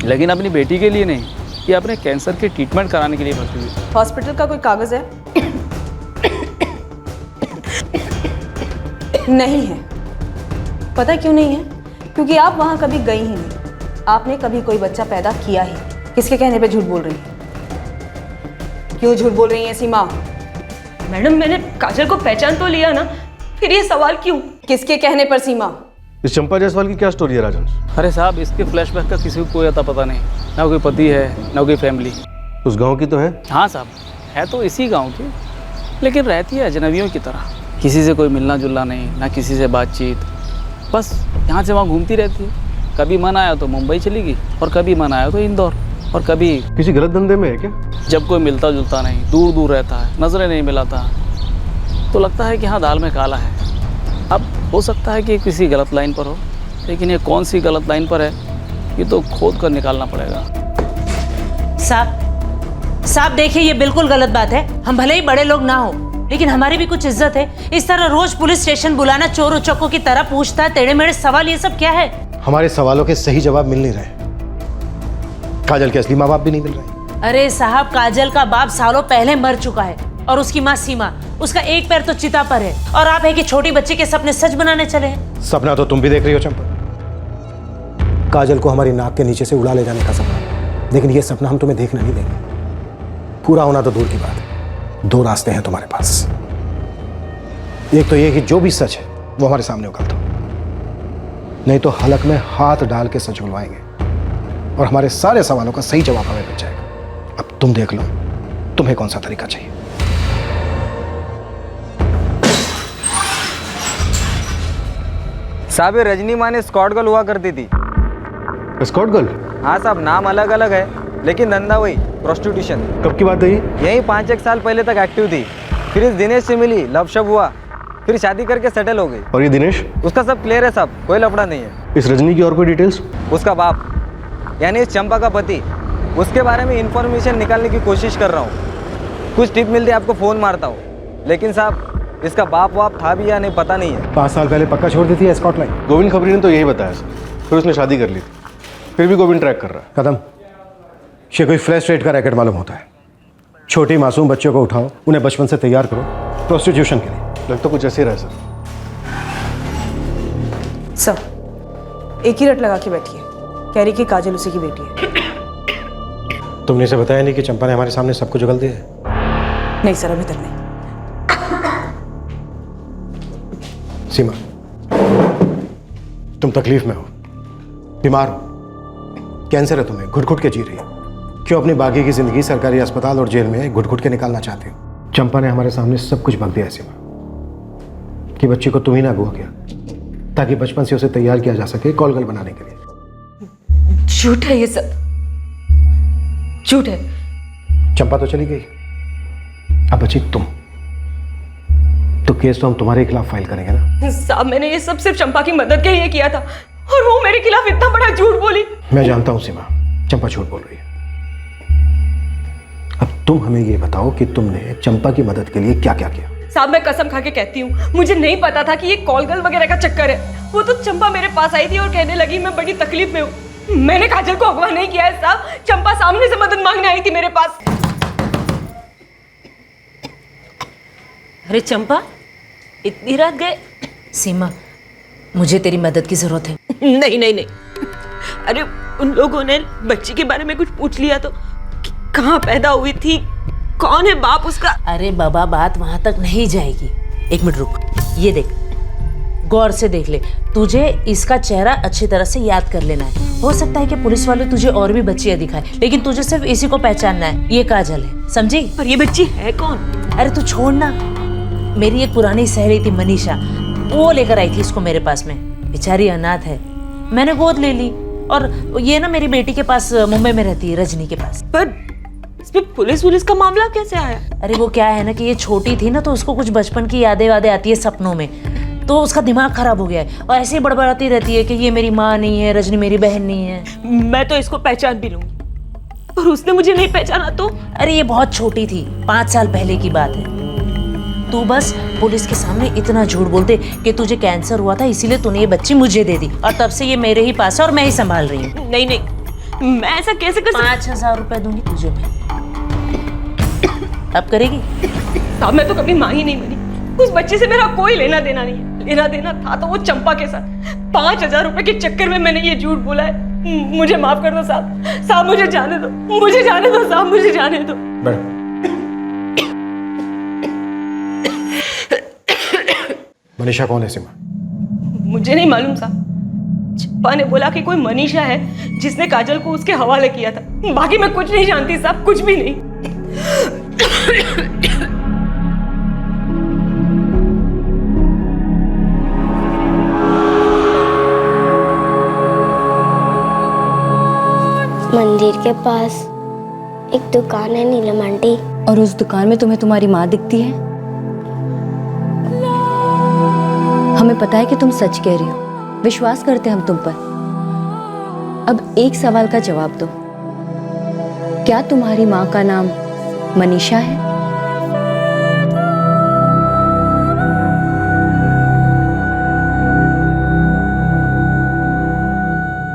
लेकिन अपनी बेटी के लिए नहीं, ये अपने कैंसर के ट्रीटमेंट कराने के लिए भर्ती हुई। हॉस्पिटल का कोई कागज है? नहीं है। पता क्यों नहीं है? क्योंकि आप वहां कभी गई ही नहीं। आपने कभी कोई बच्चा पैदा किया ही। किसके कहने पे झूठ बोल रही है? क्यों झूठ बोल रही है सीमा? मैडम, मैंने काजल को पहचान तो लिया ना, फिर ये सवाल क्यों? किसके कहने पर सीमा? इस चंपा जायसवाल की क्या स्टोरी है राजन? अरे साहब, इसके फ्लैशबैक का किसी को कोई अता पता नहीं, ना कोई पति है ना कोई फैमिली। उस गांव की तो है? हाँ साहब, है तो इसी गांव की, लेकिन रहती है अजनबियों की तरह। किसी से कोई मिलना जुलना नहीं, ना किसी से बातचीत, बस यहाँ से वहाँ घूमती रहती है। कभी मन आया तो मुंबई चली गई, और कभी मन आया तो इंदौर, और कभी किसी गलत धंधे में है क्या? जब कोई मिलता जुलता नहीं, दूर दूर रहता है, नजरें नहीं मिलाता, तो लगता है कि हाँ दाल में काला है। अब हो सकता है कि किसी गलत लाइन पर हो, लेकिन ये कौन सी गलत लाइन पर है, ये तो खोद कर निकालना पड़ेगा। साहब देखिए, ये बिल्कुल गलत बात है। हम भले ही बड़े लोग ना हो, लेकिन हमारी भी कुछ इज्जत है। इस तरह रोज पुलिस स्टेशन बुलाना, चोर उचक्कों की तरह पूछता है, टेढ़े मेढ़े सवाल, ये सब क्या है? हमारे सवालों के सही जवाब मिल नहीं रहे। काजल के असली माँ बाप भी नहीं मिल रहे। अरे साहब, काजल का बाप सालों पहले मर चुका है, और उसकी माँ सीमा, उसका एक पैर तो चिता पर है। और आप है कि छोटी बच्ची के सपने सच बनाने चले हैं। सपना तो तुम भी देख रही हो चंपा, काजल को हमारी नाक के नीचे से उड़ा ले जाने का सपना। लेकिन ये सपना हम तुम्हें देखने नहीं देंगे। पूरा होना तो दूर की बात है। दो रास्ते हैं तुम्हारे पास। एक तो ये कि जो भी सच है वो हमारे सामने उगल दो, नहीं तो हलक में हाथ डाल के सच बुलवाएंगे और हमारे सारे सवालों का सही जवाब हमें मिल जाएगा। अब तुम देख लो तुम्हें कौन सा तरीका चाहिए। साहब, रजनी माँ ने स्कॉट गर्ल हुआ करती थी। Escort girl? हाँ साहब, नाम अलग अलग है लेकिन धंधा वही, प्रोस्टिट्यूशन। कब की बात है ये? यही 5-1 साल पहले तक एक्टिव थी, फिर इस दिनेश से मिली, लव शव हुआ, फिर शादी करके सेटल हो गई। और ये दिनेश? उसका सब क्लियर है साहब, कोई लफड़ा नहीं है। इस रजनी की और कोई डिटेल्स? उसका बाप यानी इस चंपा का पति, उसके बारे में इंफॉर्मेशन निकालने की कोशिश कर रहा हूँ। कुछ टिप मिलती है आपको फ़ोन मारता हूँ, लेकिन साहब इसका बाप वाप था भी या नहीं पता नहीं है। 5 साल पहले पक्का छोड़ दी थी एस्कॉर्ट लाइन। गोविंद खबरी ने तो यही बताया सर, फिर उसने शादी कर ली थी, फिर भी गोविंद ट्रैक कर रहा है। कदम, ये कोई फ्लैश रेट का रैकेट मालूम होता है। छोटी मासूम बच्चों को उठाओ, उन्हें बचपन से तैयार करो प्रोस्टिट्यूशन के लिए। लगता कुछ ऐसे ही रहा सर। सब एक ही रट लगा के बैठी है, कह रही कि काजल उसी की बेटी है। तुमने इसे बताया नहीं कि चंपा ने हमारे सामने सब कुछ उगल दिया है? नहीं सर, अभी तक नहीं। सीमा, तुम तकलीफ में हो, बीमार हो, कैंसर है तुम्हें, घुट घुट के जी रही हो। क्यों अपनी बाकी की जिंदगी सरकारी अस्पताल और जेल में घुट घुट के निकालना चाहते हो? चंपा ने हमारे सामने सब कुछ बक दिया है सीमा, कि बच्ची को तुम ही ना अगवा किया, ताकि बचपन से उसे तैयार किया जा सके कॉल गर्ल बनाने के लिए। झूठ है ये सब, झूठ है। चंपा तो चली गई, अब बची तुम, तो केस तो हम तुम्हारे खिलाफ फाइल करेंगे ना। साहब, मैंने ये सब सिर्फ चंपा की मदद के लिए किया था, और वो मेरे खिलाफ इतना बड़ा झूठ बोली। मैं जानता हूं सीमा, चंपा झूठ बोल रही है। अब तुम हमें ये बताओ कि तुमने चंपा की मदद के लिए क्या क्या किया। साहब, मैं कसम खा के कहती हूँ, मुझे नहीं पता था कि ये कॉल गर्ल वगैरह का चक्कर है। वो तो चंपा मेरे पास आई थी और कहने लगी मैं बड़ी तकलीफ में हूँ। मैंने काजल को अगवा नहीं किया है साहब, चंपा सामने से मदद मांगने आई थी मेरे पास। अरे चंपा, इतनी रात गए? सीमा, मुझे तेरी मदद की जरूरत है। नहीं नहीं नहीं, अरे उन लोगों ने बच्ची के बारे में कुछ पूछ लिया तो, कहाँ पैदा हुई थी, कौन है बाप उसका। अरे बाबा, बात वहां तक नहीं जाएगी। एक मिनट रुक, ये देख, गौर से देख ले, तुझे इसका चेहरा अच्छी तरह से याद कर लेना है। हो सकता है कि पुलिस वाले तुझे और भी बच्चियां दिखाए, लेकिन तुझे सिर्फ इसी को पहचानना है। ये काजल है, समझी? पर ये बच्ची है कौन? अरे तू छोड़ ना, मेरी एक पुरानी सहेली थी मनीषा, वो लेकर आई थी इसको मेरे पास में। बेचारी अनाथ है, मैंने गोद ले ली, और ये ना मेरी बेटी के पास मुंबई में रहती है, रजनी के पास। पर इसमें पुलिस का मामला कैसे आया? अरे वो क्या है ना कि ये छोटी थी ना, तो उसको कुछ बचपन की यादें आती है सपनों में, तो उसका दिमाग खराब हो गया है और ऐसे ही बड़बड़ाती रहती है कि ये मेरी माँ नहीं है, रजनी मेरी बहन नहीं है। मैं तो इसको पहचान भी लूंगी, पर उसने मुझे नहीं पहचाना तो? अरे ये बहुत छोटी थी, 5 साल पहले की बात है। तू बस पुलिस के सामने इतना झूठ बोलते कि तुझे कैंसर हुआ था, इसीलिए तूने ये बच्ची मुझे दे दी, और तब से ये मेरे ही पास है और मैं ही संभाल रही हूँ। नहीं नहीं, मैं ऐसा कैसे कर सकती? 5,000 रुपए दूंगी तुझे मैं। अब करेगी? साहब, मैं तो कभी माँ ही नहीं बनी, उस बच्चे से मेरा कोई लेना देना नहीं है। लेना देना था तो वो चंपा के साथ। 5,000 रुपए के चक्कर में मैंने ये झूठ बोला है। मुझे माफ कर दो साहब, साहब मुझे जाने दो, मुझे जाने दो साहब, मुझे जाने दो। मनीषा कौन है सीमा? मुझे नहीं मालूम साहब, चंपा ने बोला कि कोई मनीषा है जिसने काजल को उसके हवाले किया था। बाकी मैं कुछ नहीं जानती साहब, कुछ भी नहीं। मंदिर के पास एक दुकान है नीलम आंटी, और उस दुकान में तुम्हें तुम्हारी माँ दिखती है। हमें पता है कि तुम सच कह रही हो, विश्वास करते हैं हम तुम पर। अब एक सवाल का जवाब दो, क्या तुम्हारी माँ का नाम मनीषा है?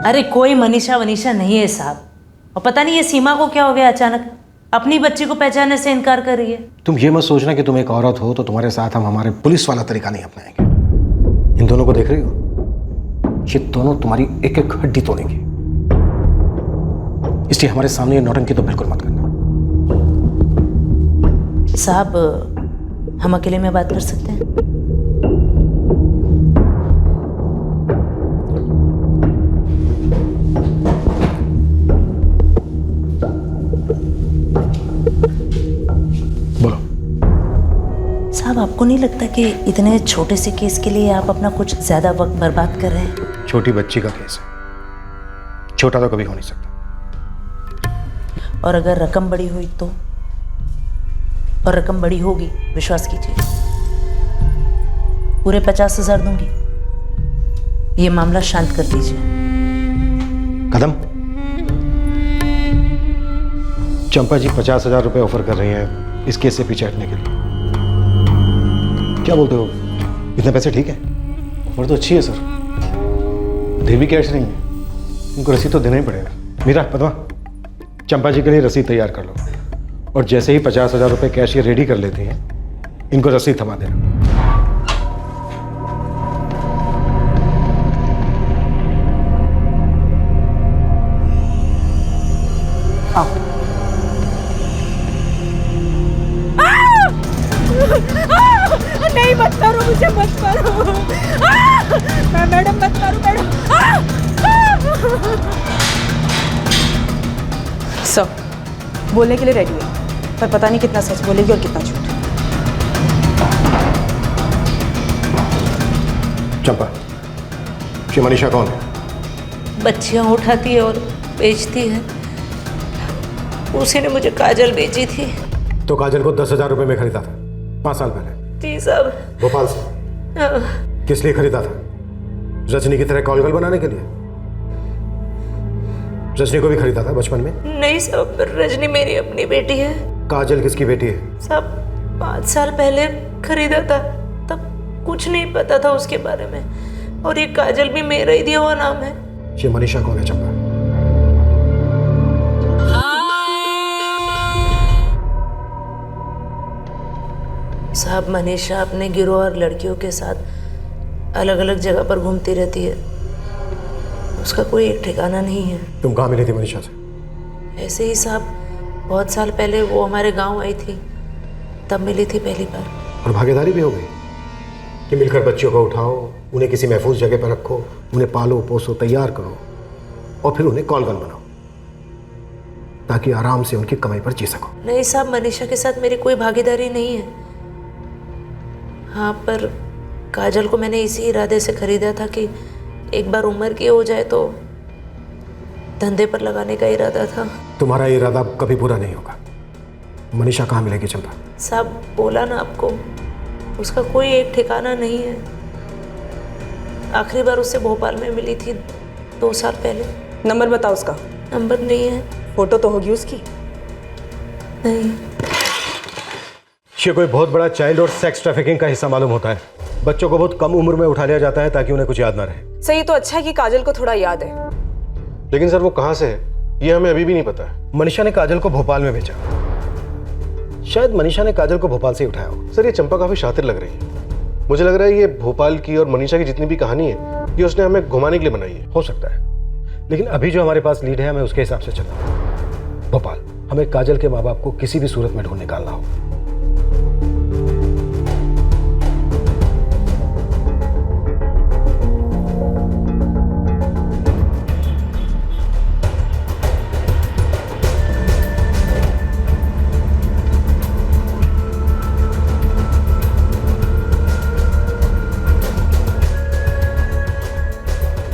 अरे कोई मनीषा वनीषा नहीं है साहब, और पता नहीं ये सीमा को क्या हो गया, अचानक अपनी बच्ची को पहचानने से इनकार कर रही है। तुम ये मत सोचना कि तुम एक औरत हो तो तुम्हारे साथ हम हमारे पुलिस वाला तरीका नहीं अपनाएंगे। इन दोनों को देख रही हो, ये दोनों तुम्हारी एक एक हड्डी तोड़ेंगे, इसलिए हमारे सामने ये नौटंकी तो बिल्कुल मत करना। साहब, हम अकेले में बात कर सकते हैं? बोलो। साहब, आपको नहीं लगता कि इतने छोटे से केस के लिए आप अपना कुछ ज्यादा वक्त बर्बाद कर रहे हैं? छोटी बच्ची का केस है, छोटा तो कभी हो नहीं सकता। और अगर रकम बड़ी हुई तो, और रकम बड़ी होगी, विश्वास कीजिए, पूरे 50,000 दूंगी। ये मामला शांत कर दीजिए। कदम, चंपा जी 50,000 रुपए ऑफर कर रही हैं इस केस से पीछे हटने के लिए। क्या बोलते हो, इतने पैसे ठीक है? और तो अच्छी है सर, दे भी कैश रही है, इनको रसीद तो देना ही पड़ेगा। मीरा, पद्मा, चंपा जी के लिए रसीद तैयार कर लो, और जैसे ही 50,000 रुपए कैश ये रेडी कर लेते हैं, इनको रसीद थमा देना। नहीं, मत करो मुझे, मत करो। मैडम मत करो मैडम। सर, बोलने के लिए रेडी है, पर पता नहीं कितना सच बोलेगी और कितना झूठ। चंपा, श्री मनीषा कौन है? बच्चियां उठाती है और बेचती है। उसी ने मुझे काजल बेची थी। तो काजल को 10,000 रुपए में खरीदा था 5 साल पहले। जी साहब। भोपाल से? किस लिए खरीदा था? रजनी की तरह कॉलगल बनाने के लिए? रजनी को भी खरीदा था बचपन में? नहीं साहब, रजनी मेरी अपनी बेटी है। काजल किसकी बेटी है? साहब 5 साल पहले खरीदा था, तब कुछ नहीं पता था उसके बारे में, और ये काजल भी मेरा ही दिया हुआ नाम है। ये मनीषा कौन है चंपा? साहब मनीषा अपने गिरोह और लड़कियों के साथ अलग अलग जगह पर घूमती रहती है। उसका कोई एक ठिकाना नहीं है। तुम कहाँ मिली थी मनीषा से? ऐसे ही साहब, बहुत साल पहले वो हमारे गांव आई थी, तब मिली थी पहली बार। और भागीदारी भी हो गई कि मिलकर बच्चों को उठाओ, उन्हें किसी महफूज जगह पर रखो, उन्हें पालो पोसो, तैयार करो, और फिर उन्हें कॉलगन बनाओ ताकि आराम से उनकी कमाई पर जी सको। नहीं साहब, मनीषा के साथ मेरी कोई भागीदारी नहीं है। हाँ, पर काजल को मैंने इसी इरादे से खरीदा था कि एक बार उम्र की हो जाए तो धंधे पर लगाने का इरादा था। तुम्हारा इरादा कभी पूरा नहीं होगा। मनीषा कहाँ मिलेगी चंपा? साहब बोला ना आपको, उसका कोई एक ठिकाना नहीं है। आखिरी बार उससे भोपाल में मिली थी 2 साल पहले। नंबर बताओ उसका। नंबर नहीं है। फोटो तो होगी उसकी? नहीं। ये कोई बहुत बड़ा चाइल्ड और सेक्स ट्रैफिकिंग का हिस्सा मालूम होता है। बच्चों को बहुत कम उम्र में उठा लिया जाता है ताकि उन्हें कुछ याद ना रहे। सही तो अच्छा है कि काजल को थोड़ा याद है। लेकिन सर वो कहाँ से है ये हमें अभी भी नहीं पता है। मनीषा ने काजल को भोपाल में भेजा। शायद मनीषा ने काजल को भोपाल से ही उठाया हो। सर ये चंपा काफी शातिर लग रही है। मुझे लग रहा है ये भोपाल की और मनीषा की जितनी भी कहानी है ये उसने हमें घुमाने के लिए बनाई है। हो सकता है, लेकिन अभी जो हमारे पास लीड है हमें उसके हिसाब से चलना है। भोपाल, हमें काजल के माँ बाप को किसी भी सूरत में ढूंढ निकालना हो।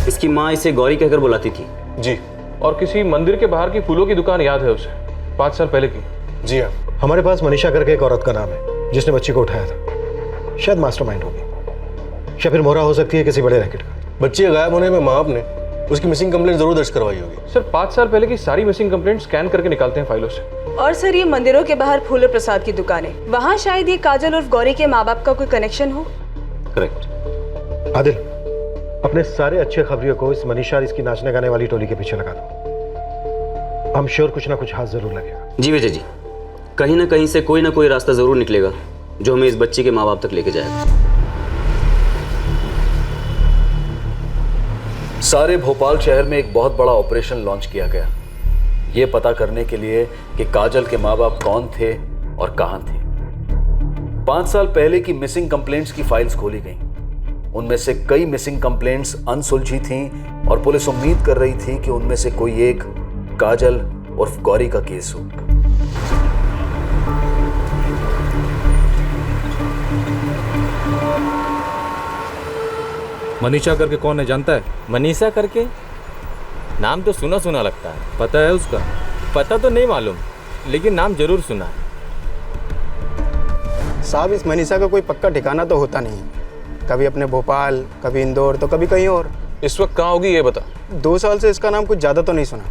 इसकी माँ इसे गौरी कहकर बुलाती थी। जी, और किसी मंदिर के बाहर की फूलों की दुकान याद है उसे, 5 साल पहले की। जी हाँ, हमारे पास मनीषा करके एक औरत का नाम है जिसने बच्ची को उठाया था। शायद मास्टरमाइंड होगी, या फिर मोहरा हो सकती है किसी बड़े रैकेट का। बच्चे गायब होने में माँ बाप ने उसकी मिसिंग कंप्लेंट जरूर दर्ज करवाई होगी। सर 5 साल पहले की सारी मिसिंग कंप्लेंट स्कैन करके निकालते हैं फाइलों से। और सर ये मंदिरों के बाहर फूल और प्रसाद की दुकान है, वहाँ शायद ये काजल और गौरी के माँ बाप का कोई कनेक्शन हो। करेक्ट। आदिल, अपने सारे अच्छे खबरियों को इस मनीषा और इसकी नाचने गाने वाली टोली के पीछे लगा दो। हम श्योर कुछ ना कुछ हाथ जरूर लगेगा। जी विजय जी, कहीं ना कहीं से कोई ना कोई रास्ता जरूर निकलेगा जो हमें इस बच्चे के माँ बाप तक लेके जाएगा। सारे भोपाल शहर में एक बहुत बड़ा ऑपरेशन लॉन्च किया गया, ये पता करने के लिए कि काजल के माँ बाप कौन थे और कहां थे। 5 साल पहले की मिसिंग कंप्लेंट्स की फाइल्स खोली गईं। उनमें से कई मिसिंग कंप्लेंट्स अनसुलझी थीं और पुलिस उम्मीद कर रही थी कि उनमें से कोई एक काजल उर्फ गौरी का केस हो। मनीषा करके कौन है जानता है? मनीषा करके? नाम तो सुना सुना लगता है। पता है उसका? पता तो नहीं मालूम, लेकिन नाम जरूर सुना है। साहब, इस मनीषा का कोई पक्का ठिकाना तो होता नहीं, कभी अपने भोपाल, कभी इंदौर, तो कभी कहीं और। इस वक्त कहाँ होगी ये बता। 2 साल से इसका नाम कुछ ज़्यादा तो नहीं सुना,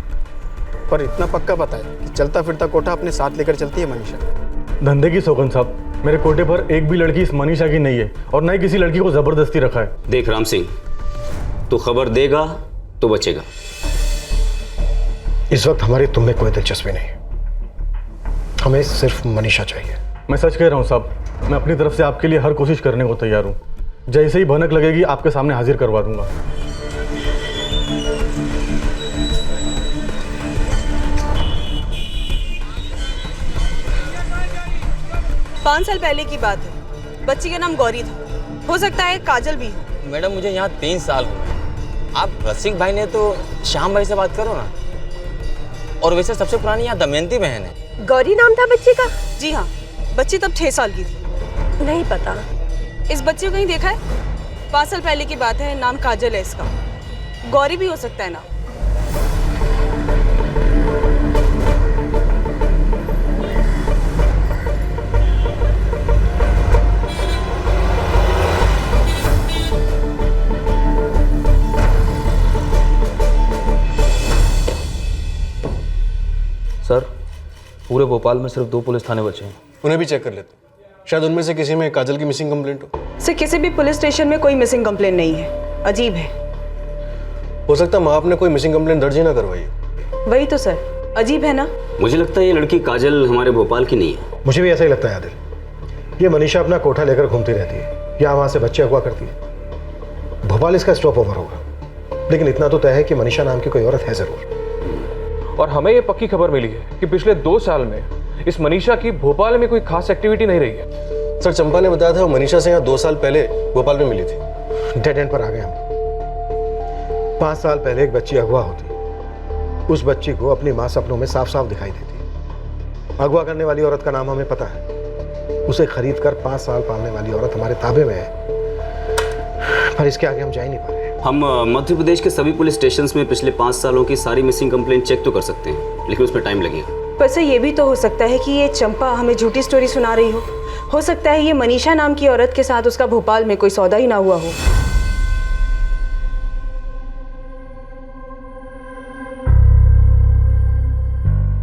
पर इतना पक्का पता है कि चलता फिरता कोठा अपने साथ लेकर चलती है मनीषा। धंधे की सौगन साहब, मेरे कोटे पर एक भी लड़की इस मनीषा की नहीं है और न ही किसी लड़की को जबरदस्ती रखा है। देख राम सिंह, तू खबर देगा तो बचेगा। इस वक्त हमारी तुम में कोई दिलचस्पी नहीं, हमें सिर्फ मनीषा चाहिए। मैं सच कह रहा हूँ साहब, मैं अपनी तरफ से आपके लिए हर कोशिश करने को तैयार हूँ। जैसे ही भनक लगेगी आपके सामने हाजिर करवा दूंगा। 5 साल पहले की बात है। बच्ची का नाम गौरी था, हो सकता है काजल भी हो। मैडम मुझे यहाँ 3 साल हो गए। आप रसिक भाई ने तो श्याम भाई से बात करो ना। और वैसे सबसे पुरानी यहाँ दमयंती बहन है। गौरी नाम था बच्ची का? जी हाँ, बच्ची तब 6 साल की थी। नहीं पता। इस बच्चे को कहीं देखा है? 5 साल पहले की बात है, नाम काजल है इसका। गौरी भी हो सकता है ना। सर, पूरे भोपाल में सिर्फ 2 पुलिस थाने बचे हैं। उन्हें भी चेक कर लेते, शायद उनमें से किसी में काजल की मिसिंग कंप्लेंट हो। सर, किसी भी पुलिस स्टेशन में कोई मिसिंग कंप्लेंट नहीं है। अजीब है। हो सकता है माँ आपने कोई मिसिंग कंप्लेंट दर्ज ही ना करवाई। वही तो सर, अजीब है ना। मुझे लगता है ये लड़की काजल हमारे भोपाल की नहीं है। मुझे भी ऐसा ही लगता है आदिल। ये मनीषा अपना कोठा लेकर घूमती रहती है, या वहाँ से बच्चे अगवा करती है। भोपाल इसका स्टॉप ओवर होगा, लेकिन इतना तो तय है कि मनीषा नाम की कोई औरत है जरूर। और हमें ये पक्की खबर मिली है कि पिछले 2 साल में इस मनीषा की भोपाल में कोई खास एक्टिविटी नहीं रही है। सर, चंपा ने बताया था वो मनीषा से यहाँ 2 साल पहले भोपाल में मिली थी। डेड एंड पर आ गए हम। 5 साल पहले एक बच्ची अगवा होती, उस बच्ची को अपनी माँ सपनों में साफ साफ दिखाई देती। अगवा करने वाली औरत का नाम हमें पता है, उसे खरीद कर 5 साल पालने वाली औरत हमारे ताबे में है, पर इसके आगे हम जा ही नहीं पा रहे। हम मध्य प्रदेश के सभी पुलिस स्टेशंस में पिछले 5 सालों की सारी मिसिंग कंप्लेंट चेक तो कर सकते हैं, लेकिन उसमें टाइम लगेगा। पर सर, ये भी तो हो सकता है कि ये चंपा हमें झूठी स्टोरी सुना रही हो सकता है ये मनीषा नाम की औरत के साथ उसका भोपाल में कोई सौदा ही ना हुआ हो।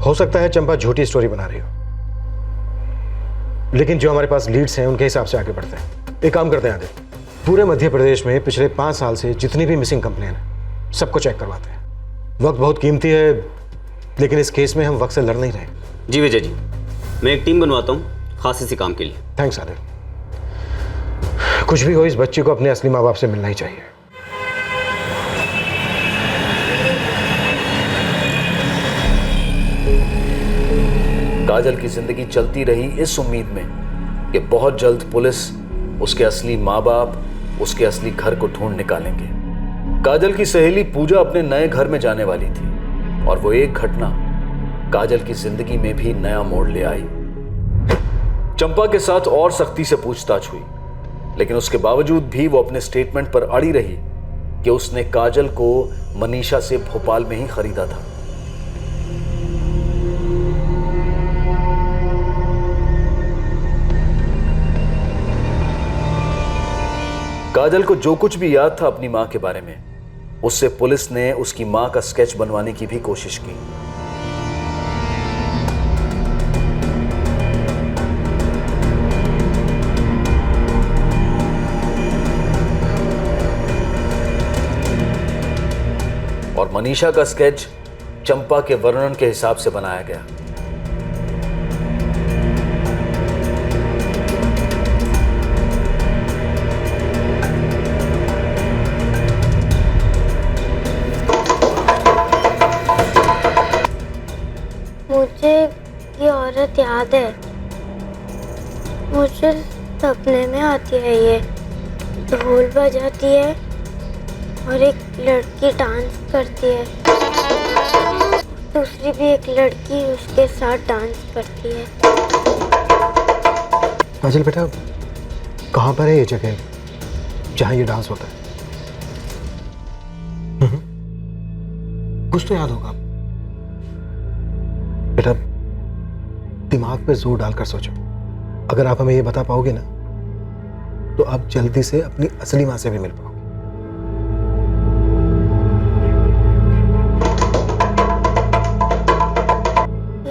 हो सकता है चंपा झूठी स्टोरी बना रही हो, लेकिन जो हमारे पास लीड्स हैं उनके हिसाब से आगे बढ़ते हैं। एक काम करते हैं आदिल, पूरे मध्य प्रदेश में पिछले 5 साल से जितनी भी मिसिंग कंप्लेन है सबको चेक करवाते हैं। वक्त बहुत कीमती है, लेकिन इस केस में हम वक्त से लड़ नहीं रहे। जी विजय जी, मैं एक टीम बनवाता हूँ खास इसी काम के लिए। थैंक्स आदिल। कुछ भी हो, इस बच्ची को अपने असली माँ बाप से मिलना ही चाहिए। काजल की जिंदगी चलती रही इस उम्मीद में कि बहुत जल्द पुलिस उसके असली माँ बाप, उसके असली घर को ढूंढ निकालेंगे। काजल की सहेली पूजा अपने नए घर में जाने वाली थी और वो एक घटना काजल की जिंदगी में भी नया मोड़ ले आई। चंपा के साथ और सख्ती से पूछताछ हुई, लेकिन उसके बावजूद भी वो अपने स्टेटमेंट पर अड़ी रही कि उसने काजल को मनीषा से भोपाल में ही खरीदा था। काजल को जो कुछ भी याद था अपनी मां के बारे में, उससे पुलिस ने उसकी मां का स्केच बनवाने की भी कोशिश की। और मनीषा का स्केच चंपा के वर्णन के हिसाब से बनाया गया। मुझे ये औरत याद है, मुझे सपने में आती है। ये ढोल बजाती है और एक लड़की डांस करती है, दूसरी भी एक लड़की उसके साथ डांस करती है। काजल बेटा, कहाँ पर है ये जगह जहाँ ये डांस होता है? कुछ तो याद होगा। बेटा दिमाग पे जोर डालकर सोचो। अगर आप हमें ये बता पाओगे ना तो आप जल्दी से अपनी असली मां से भी मिल पाओगे।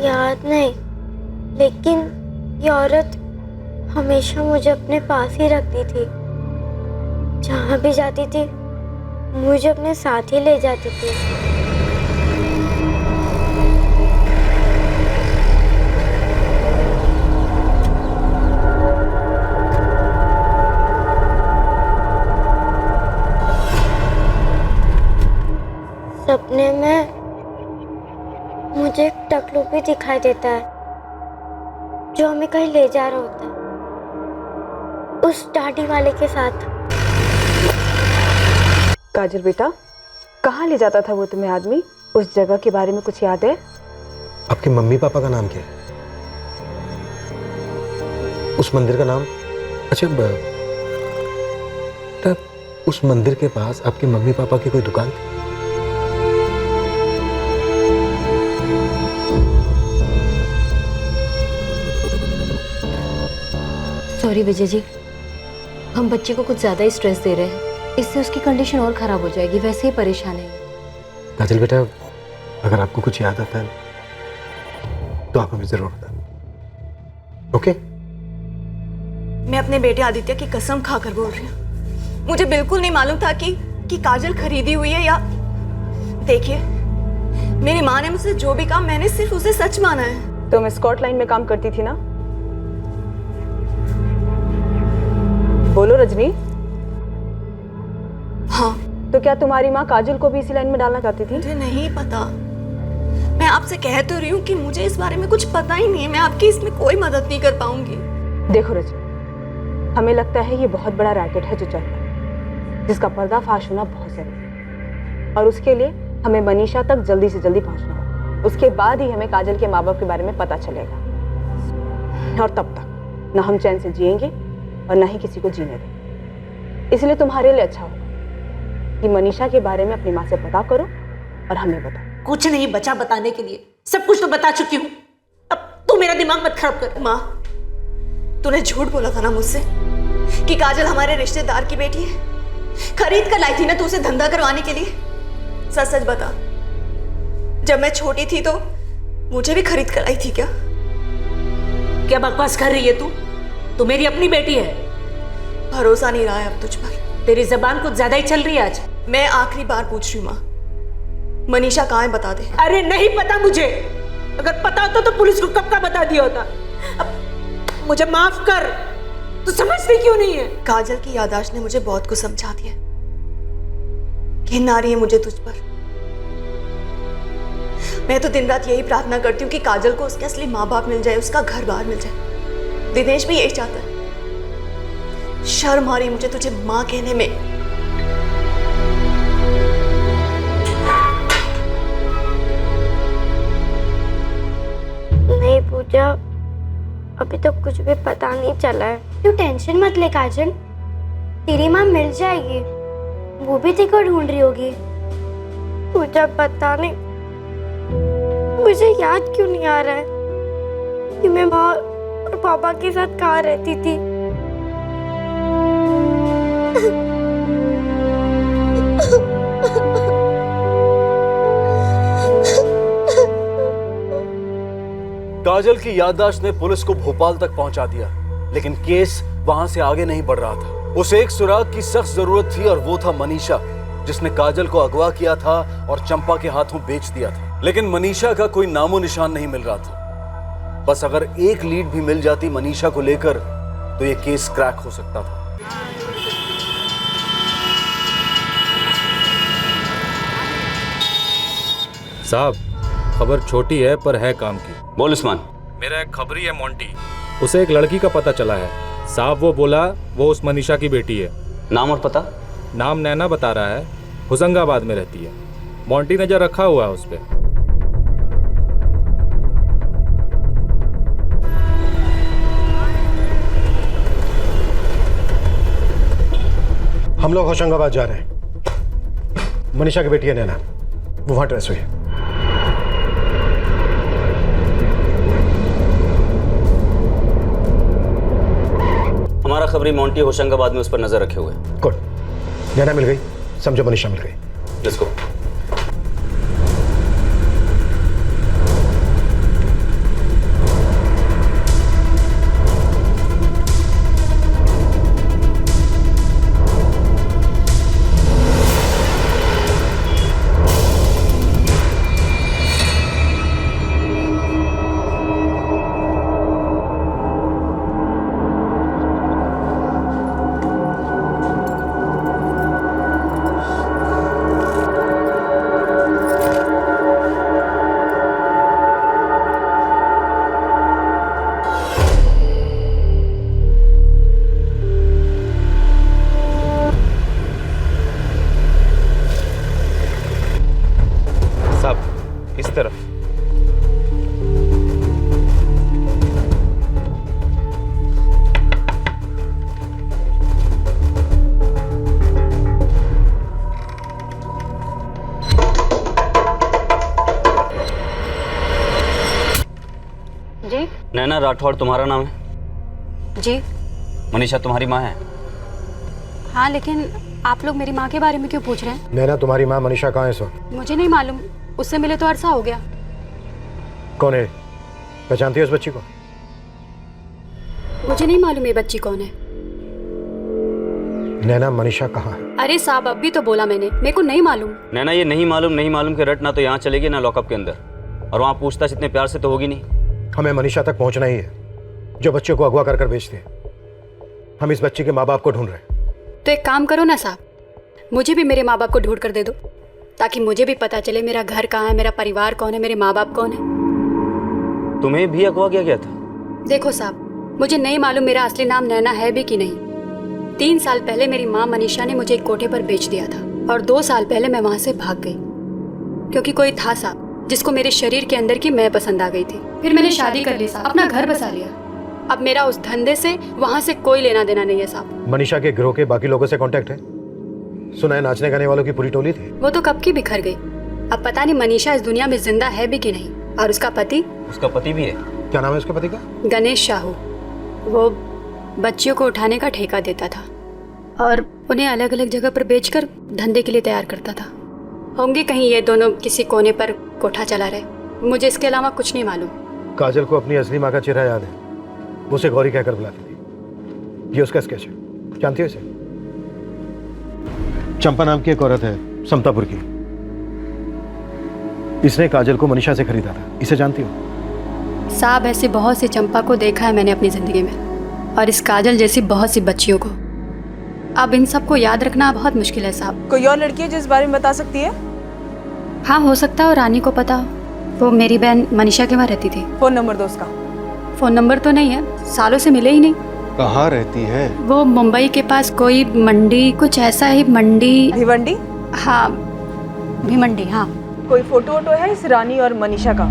याद नहीं, लेकिन ये औरत हमेशा मुझे अपने पास ही रखती थी। जहाँ भी जाती थी मुझे अपने साथ ही ले जाती थी। सपने में मुझे एक टकलू भी दिखाई देता है जो हमें कहीं ले जा रहा होता है, उस दाढ़ी वाले के साथ। काजल बेटा, कहाँ ले जाता था वो तुम्हें आदमी? उस जगह के बारे में कुछ याद है? आपके मम्मी पापा का नाम क्या है? उस मंदिर का नाम? अच्छा तब उस मंदिर के पास आपके मम्मी पापा की कोई दुकान थी? सॉरी विजय जी, हम बच्चे को कुछ ज़्यादा ही स्ट्रेस दे रहे हैं, इससे उसकी कंडीशन और ख़राब हो जाएगी। वैसे ही परेशान है। काजल बेटा, अगर आपको कुछ याद आता है तो आप हमें ज़रूर बताएं, ओके? मैं अपने बेटे आदित्य की कसम खाकर बोल रही हूँ, मुझे बिल्कुल नहीं मालूम था कि काजल खरीदी हुई है या। देखिए, मेरी माँ ने मुझसे जो भी कहा मैंने सिर्फ उसे सच माना है। तुम स्कॉट लाइन में काम करती थी ना? बोलो रजनी। हाँ। तो क्या तुम्हारी माँ काजल को भी इसी लाइन में डालना चाहती थी? मुझे नहीं पता। मैं आपसे कह तो रही हूँ कि मुझे इस बारे में कुछ पता ही नहीं है। मैं आपकी इसमें कोई मदद नहीं कर पाऊंगी। देखो रजनी, हमें लगता है ये बहुत बड़ा रैकेट है जो चल रहा है, जिसका पर्दाफाश होना बहुत जरूरी है, और उसके लिए हमें मनीषा तक जल्दी से जल्दी पहुंचना होगा। उसके बाद ही हमें काजल के माँ बाप के बारे में पता चलेगा, और तब तक ना हम चैन से जिएंगे और ना ही किसी को जीने देंगे। इसलिए तुम्हारे लिए अच्छा होगा कि मनीषा के बारे में अपनी माँ से पता करो और हमें बताओ। कुछ नहीं बचा बताने के लिए, सब कुछ तो बता चुकी हूँ। अब तू मेरा दिमाग मत खराब कर। माँ, तूने झूठ बोला था ना मुझसे कि काजल हमारे रिश्तेदार की बेटी है। खरीद कर लाई थी ना तू उसे धंधा करवाने के लिए। सच सच बता, जब मैं छोटी थी तो मुझे भी खरीद कर आई थी क्या? क्या बकवास कर रही है तू? तू मेरी अपनी बेटी है। भरोसा नहीं रहा है अब तुझ पर। तेरी जबान कुछ ज्यादा ही चल रही है आज। मैं आखिरी बार पूछ रही हूँ माँ, मनीषा कहाँ है बता दे। अरे नहीं पता मुझे। अगर पता होता तो पुलिस को कब का बता दिया होता। अब मुझे माफ कर, तू समझती क्यों नहीं है? काजल की याददाश्त ने मुझे बहुत कुछ समझा दिया। घिन आ रही है मुझे तुझ पर। मैं तो दिन रात यही प्रार्थना करती हूँ कि काजल को उसके असली माँ बाप मिल जाए, उसका घर बार मिल जाए। दिनेश भी यही चाहता है। शर्म आ रही मुझे तुझे माँ कहने में। नहीं पूजा, अभी तो कुछ भी पता नहीं चला है। तू टेंशन मत ले काजल, तेरी माँ मिल जाएगी। वो भी तेरे को ढूंढ रही होगी। पूजा पता नहीं मुझे याद क्यों नहीं आ रहा है कि मैं माँ और पापा के साथ कहाँ रहती थी। काजल की याददाश्त ने पुलिस को भोपाल तक पहुंचा दिया, लेकिन केस वहां से आगे नहीं बढ़ रहा था। उसे एक सुराग की सख्त जरूरत थी और वो था मनीषा, जिसने काजल को अगवा किया था और चंपा के हाथों बेच दिया था। लेकिन मनीषा का कोई नामो निशान नहीं मिल रहा था। बस अगर एक लीड भी मिल जाती मनीषा को लेकर तो ये केस क्रैक हो सकता था। साहब, खबर छोटी है पर है काम की। बोल उस्मान। मेरा एक खबरी है मोंटी, उसे एक लड़की का पता चला है। साहब वो बोला वो उस मनीषा की बेटी है। नाम और पता? नाम नैना बता रहा है, होशंगाबाद में रहती है। मोंटी नजर रखा हुआ है उस पर। हम लोग होशंगाबाद जा रहे हैं। मनीषा की बेटी है नैना, वो वहां ट्रेस हुई है। हमारा खबरी मोंटी होशंगाबाद में उस पर नजर रखे हुए। गुड, नैना मिल गई, समझो मनीषा मिल गई। Let's go. इस तरफ। जी नैना राठौड़ तुम्हारा नाम है? जी मनीषा तुम्हारी माँ है? हाँ, लेकिन आप लोग मेरी माँ के बारे में क्यों पूछ रहे हैं? नैना तुम्हारी माँ मनीषा कहाँ है इस वक्त? मुझे नहीं मालूम, उससे मिले तो अरसा हो गया। कौन है? पहचानती हो उस बच्ची को? मुझे नहीं मालूम ये बच्ची कौन है। नैना मनीषा कहाँ है? अरे साहब, अब भी तो बोला मैंने, मेरे को नहीं मालूम। नैना ये नहीं मालूम के रट ना तो यहाँ चलेगी ना लॉकअप के अंदर, और वहाँ पूछताछ इतने प्यार से तो होगी नहीं। हमें मनीषा तक पहुँचना ही है, जो बच्चे को अगवा कर बेचते हैं। हम इस बच्ची के माँ बाप को ढूंढ रहे हैं। तो एक काम करो ना साहब, मुझे भी मेरे माँ बाप को ढूंढ कर दे दो, ताकि मुझे भी पता चले मेरा घर कहाँ है, मेरा परिवार कौन है, मेरे माँ बाप कौन है। तुम्हें भी अगवा किया गया था? देखो साहब, मुझे नहीं मालूम मेरा असली नाम नैना है भी कि नहीं। 3 साल पहले मेरी माँ मनीषा ने मुझे एक कोठे पर बेच दिया था, और 2 साल पहले मैं वहाँ से भाग गई, क्योंकि कोई था साहब जिसको मेरे शरीर के अंदर की मैं पसंद आ गई थी। फिर मैंने शादी कर ली साहब, अपना घर बसा लिया। अब मेरा उस धंधे से, वहाँ से कोई लेना देना नहीं है साहब। मनीषा के गिरोह के बाकी लोगों से कांटेक्ट है? सुना है नाचने गाने वालों की पूरी टोली थी। वो तो कब की बिखर गई। अब पता नहीं मनीषा इस दुनिया में जिंदा है भी कि नहीं। और उसका पति? उसका पति भी है। क्या नाम है उसके पति का? गणेश शाहू। वो बच्चियों को उठाने का ठेका देता था और उन्हें अलग अलग जगह पर बेचकर धंधे के लिए तैयार करता था। होंगे कहीं ये दोनों किसी कोने पर कोठा चला रहे, मुझे इसके अलावा कुछ नहीं मालूम। काजल को अपनी असली माँ का चेहरा याद है, वो उसे गौरी कहकर बुलाती थी। ये उसका स्केच है, जानती हो इसे? चंपा नाम की एक औरत है समतापुर की, इसने काजल को मनीषा से खरीदा था। इसे जानती हो? साहब, ऐसी बहुत सी चंपा को देखा है मैंने अपनी जिंदगी में, और इस काजल जैसी बहुत सी बच्चियों को। अब इन सबको याद रखना बहुत मुश्किल है साहब। कोई और लड़की है जिस बारे में बता सकती है? हाँ, हो सकता है और रानी को पता हो। वो मेरी बहन मनीषा के वहाँ रहती थी। फोन नंबर दो उसका। फोन नंबर तो नहीं है, सालों से मिले ही नहीं। कहाँ रहती है? वो मुंबई के पास कोई मंडी, कुछ ऐसा ही मंडी। भिवंडी? हाँ, भिवंडी। हाँ। कोई फोटो वोटो है इस रानी और मनीषा का?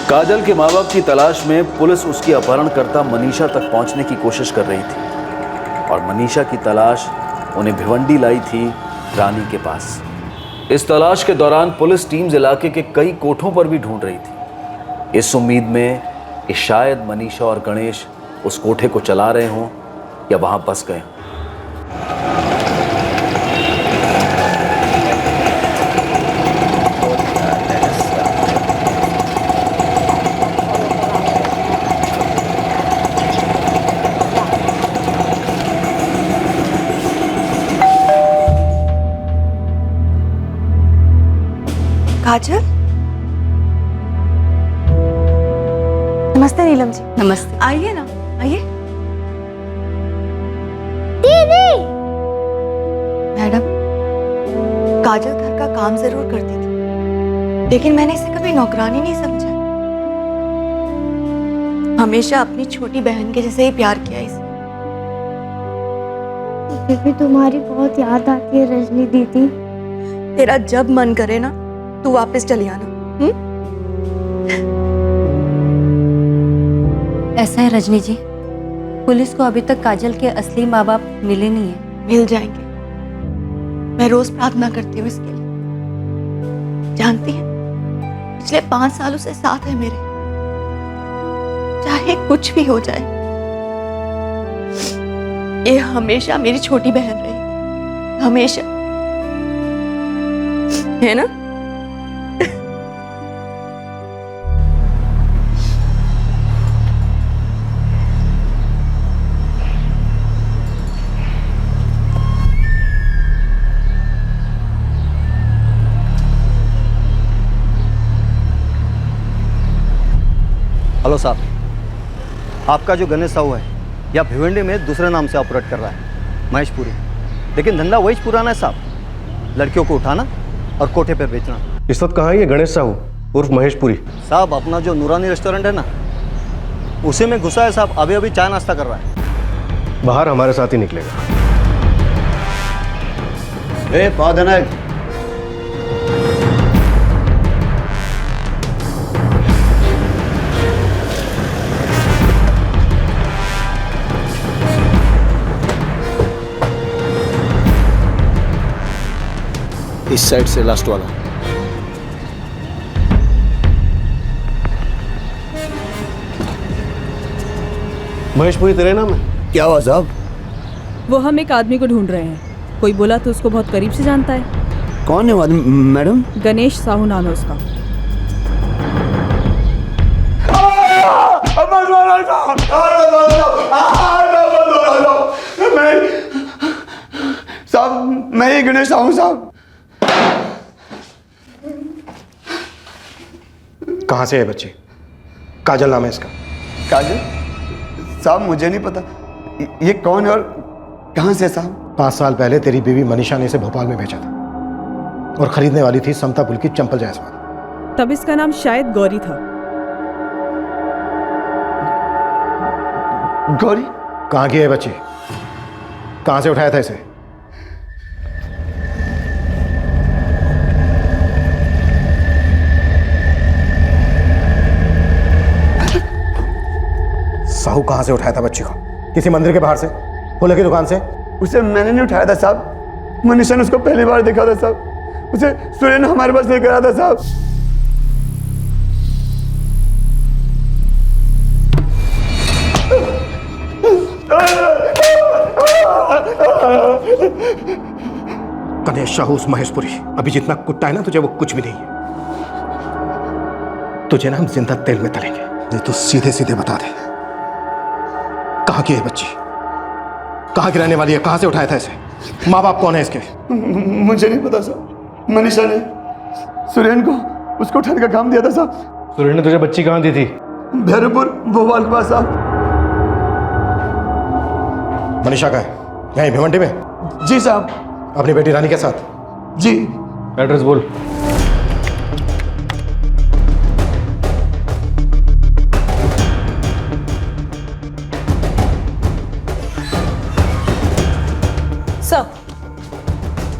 काजल के माँ बाप की तलाश में पुलिस उसकी अपहरणकर्ता मनीषा तक पहुंचने की कोशिश कर रही थी, और मनीषा की तलाश उन्हें भिवंडी लाई थी रानी के पास। इस तलाश के दौरान पुलिस टीम्स इलाके के कई कोठों पर भी ढूंढ रही थी, इस उम्मीद में कि शायद मनीषा और गणेश उस कोठे को चला रहे हों या वहां बस गए हों। काजल? नमस्ते नीलम जी। नमस्ते। आइए ना, आइए। काजल घर का काम जरूर करती थी, लेकिन मैंने इसे कभी नौकरानी नहीं समझा। हमेशा अपनी छोटी बहन के जैसे ही प्यार किया इसे। मुझे भी तुम्हारी बहुत याद आती है रजनी दीदी। तेरा जब मन करे ना तू वापस चली आना। ऐसा है रजनी जी, पुलिस को अभी तक काजल के असली माँ बाप मिले नहीं है। मिल जाएंगे। मैं रोज प्रार्थना करती हूँ इसके लिए। जानती है, पिछले 5 सालों से साथ है मेरे, चाहे कुछ भी हो जाए। ये हमेशा मेरी छोटी बहन रही, हमेशा, है ना? हेलो साहब, आपका जो गणेश साहू है या भिवंडी में दूसरे नाम से ऑपरेट कर रहा है, महेशपुरी, लेकिन धंधा वही पुराना है साहब, लड़कियों को उठाना और कोठे पर बेचना। इस वक्त कहाँ है ये गणेश साहू उर्फ महेशपुरी? साहब अपना जो नूरानी रेस्टोरेंट है ना, उसी में घुसा है साहब, अभी अभी चाय नाश्ता कर रहा है। बाहर हमारे साथ ही निकलेगा। इस साइड से लास्ट वाला। महेशपुरी तेरे नाम है? क्या हुआ साहब? वो हम एक आदमी को ढूंढ रहे हैं। कोई बोला तो उसको बहुत करीब से जानता है। कौन है वो आदमी मैडम? गणेश साहू नाम है उसका। साहब मैं ही गणेश साहू साहब। कहाँ से है बच्ची? काजल नाम है इसका। काजल? साहब मुझे नहीं पता ये कौन है और कहाँ से साहब? 5 साल पहले तेरी बीवी मनीषा ने इसे भोपाल में भेजा था और खरीदने वाली थी समता पुल की चंपल जायसवाल। तब इसका नाम शायद गौरी था। गौरी? कहाँ की है बच्ची? कहाँ से उठाया था इसे? साहू कहाँ से उठाया था बच्ची को? किसी मंदिर के बाहर से? फूलों की दुकान से? उसे मैंने नहीं उठाया था साहब, मनीषा ने उसको पहली बार देखा था साहब। उसे सूर्य ने हमारे पास लेकर आया था साहब। गणेश साहू उस महेशपुरी अभी जितना कुत्ता है ना तुझे, वो कुछ भी नहीं है। तुझे ना हम जिंदा तेल में तलेंगे। ये तो सीधे सीधे बता दे, कहाँ की है बच्ची? कहाँ की रहने वाली है? कहाँ से उठाया था इसे? माँ बाप कौन है इसके? मुझे नहीं पता साहब, मनीषा ने सुरेन को उसको उठाने का काम दिया था साहब। सुरेन ने तुझे बच्ची कहाँ दी थी? भैरवपुर भोपाल के पास साहब। मनीषा का है यहीं भिवंडी में? जी साहब। अपनी बेटी रानी के साथ? जी। एड्रेस बोल। सर,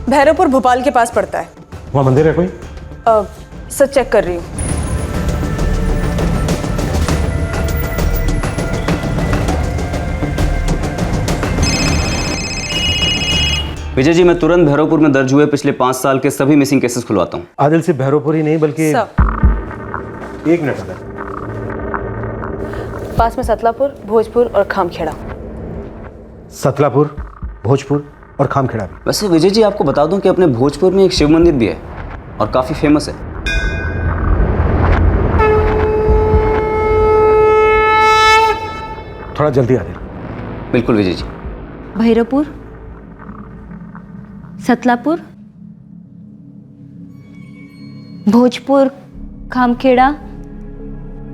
भैरवपुर भोपाल के पास पड़ता है। वहाँ मंदिर है कोई? सर चेक कर रही हूँ। विजय जी, मैं तुरंत भैरवपुर में दर्ज हुए पिछले 5 साल के सभी मिसिंग केसेस खुलवाता हूँ। आदिल सिर्फ भैरवपुर ही नहीं बल्कि एक मिनट अगर पास में सतलापुर, भोजपुर और खामखेड़ा। सतलापुर, भोजपुर और खामखेड़ा भी। वैसे विजय जी आपको बता दूं कि अपने भोजपुर में एक शिव मंदिर भी है और काफी फेमस है। थोड़ा जल्दी आ दे। बिल्कुल विजय जी। भैरवपुर, सतलापुर, भोजपुर, खामखेड़ा,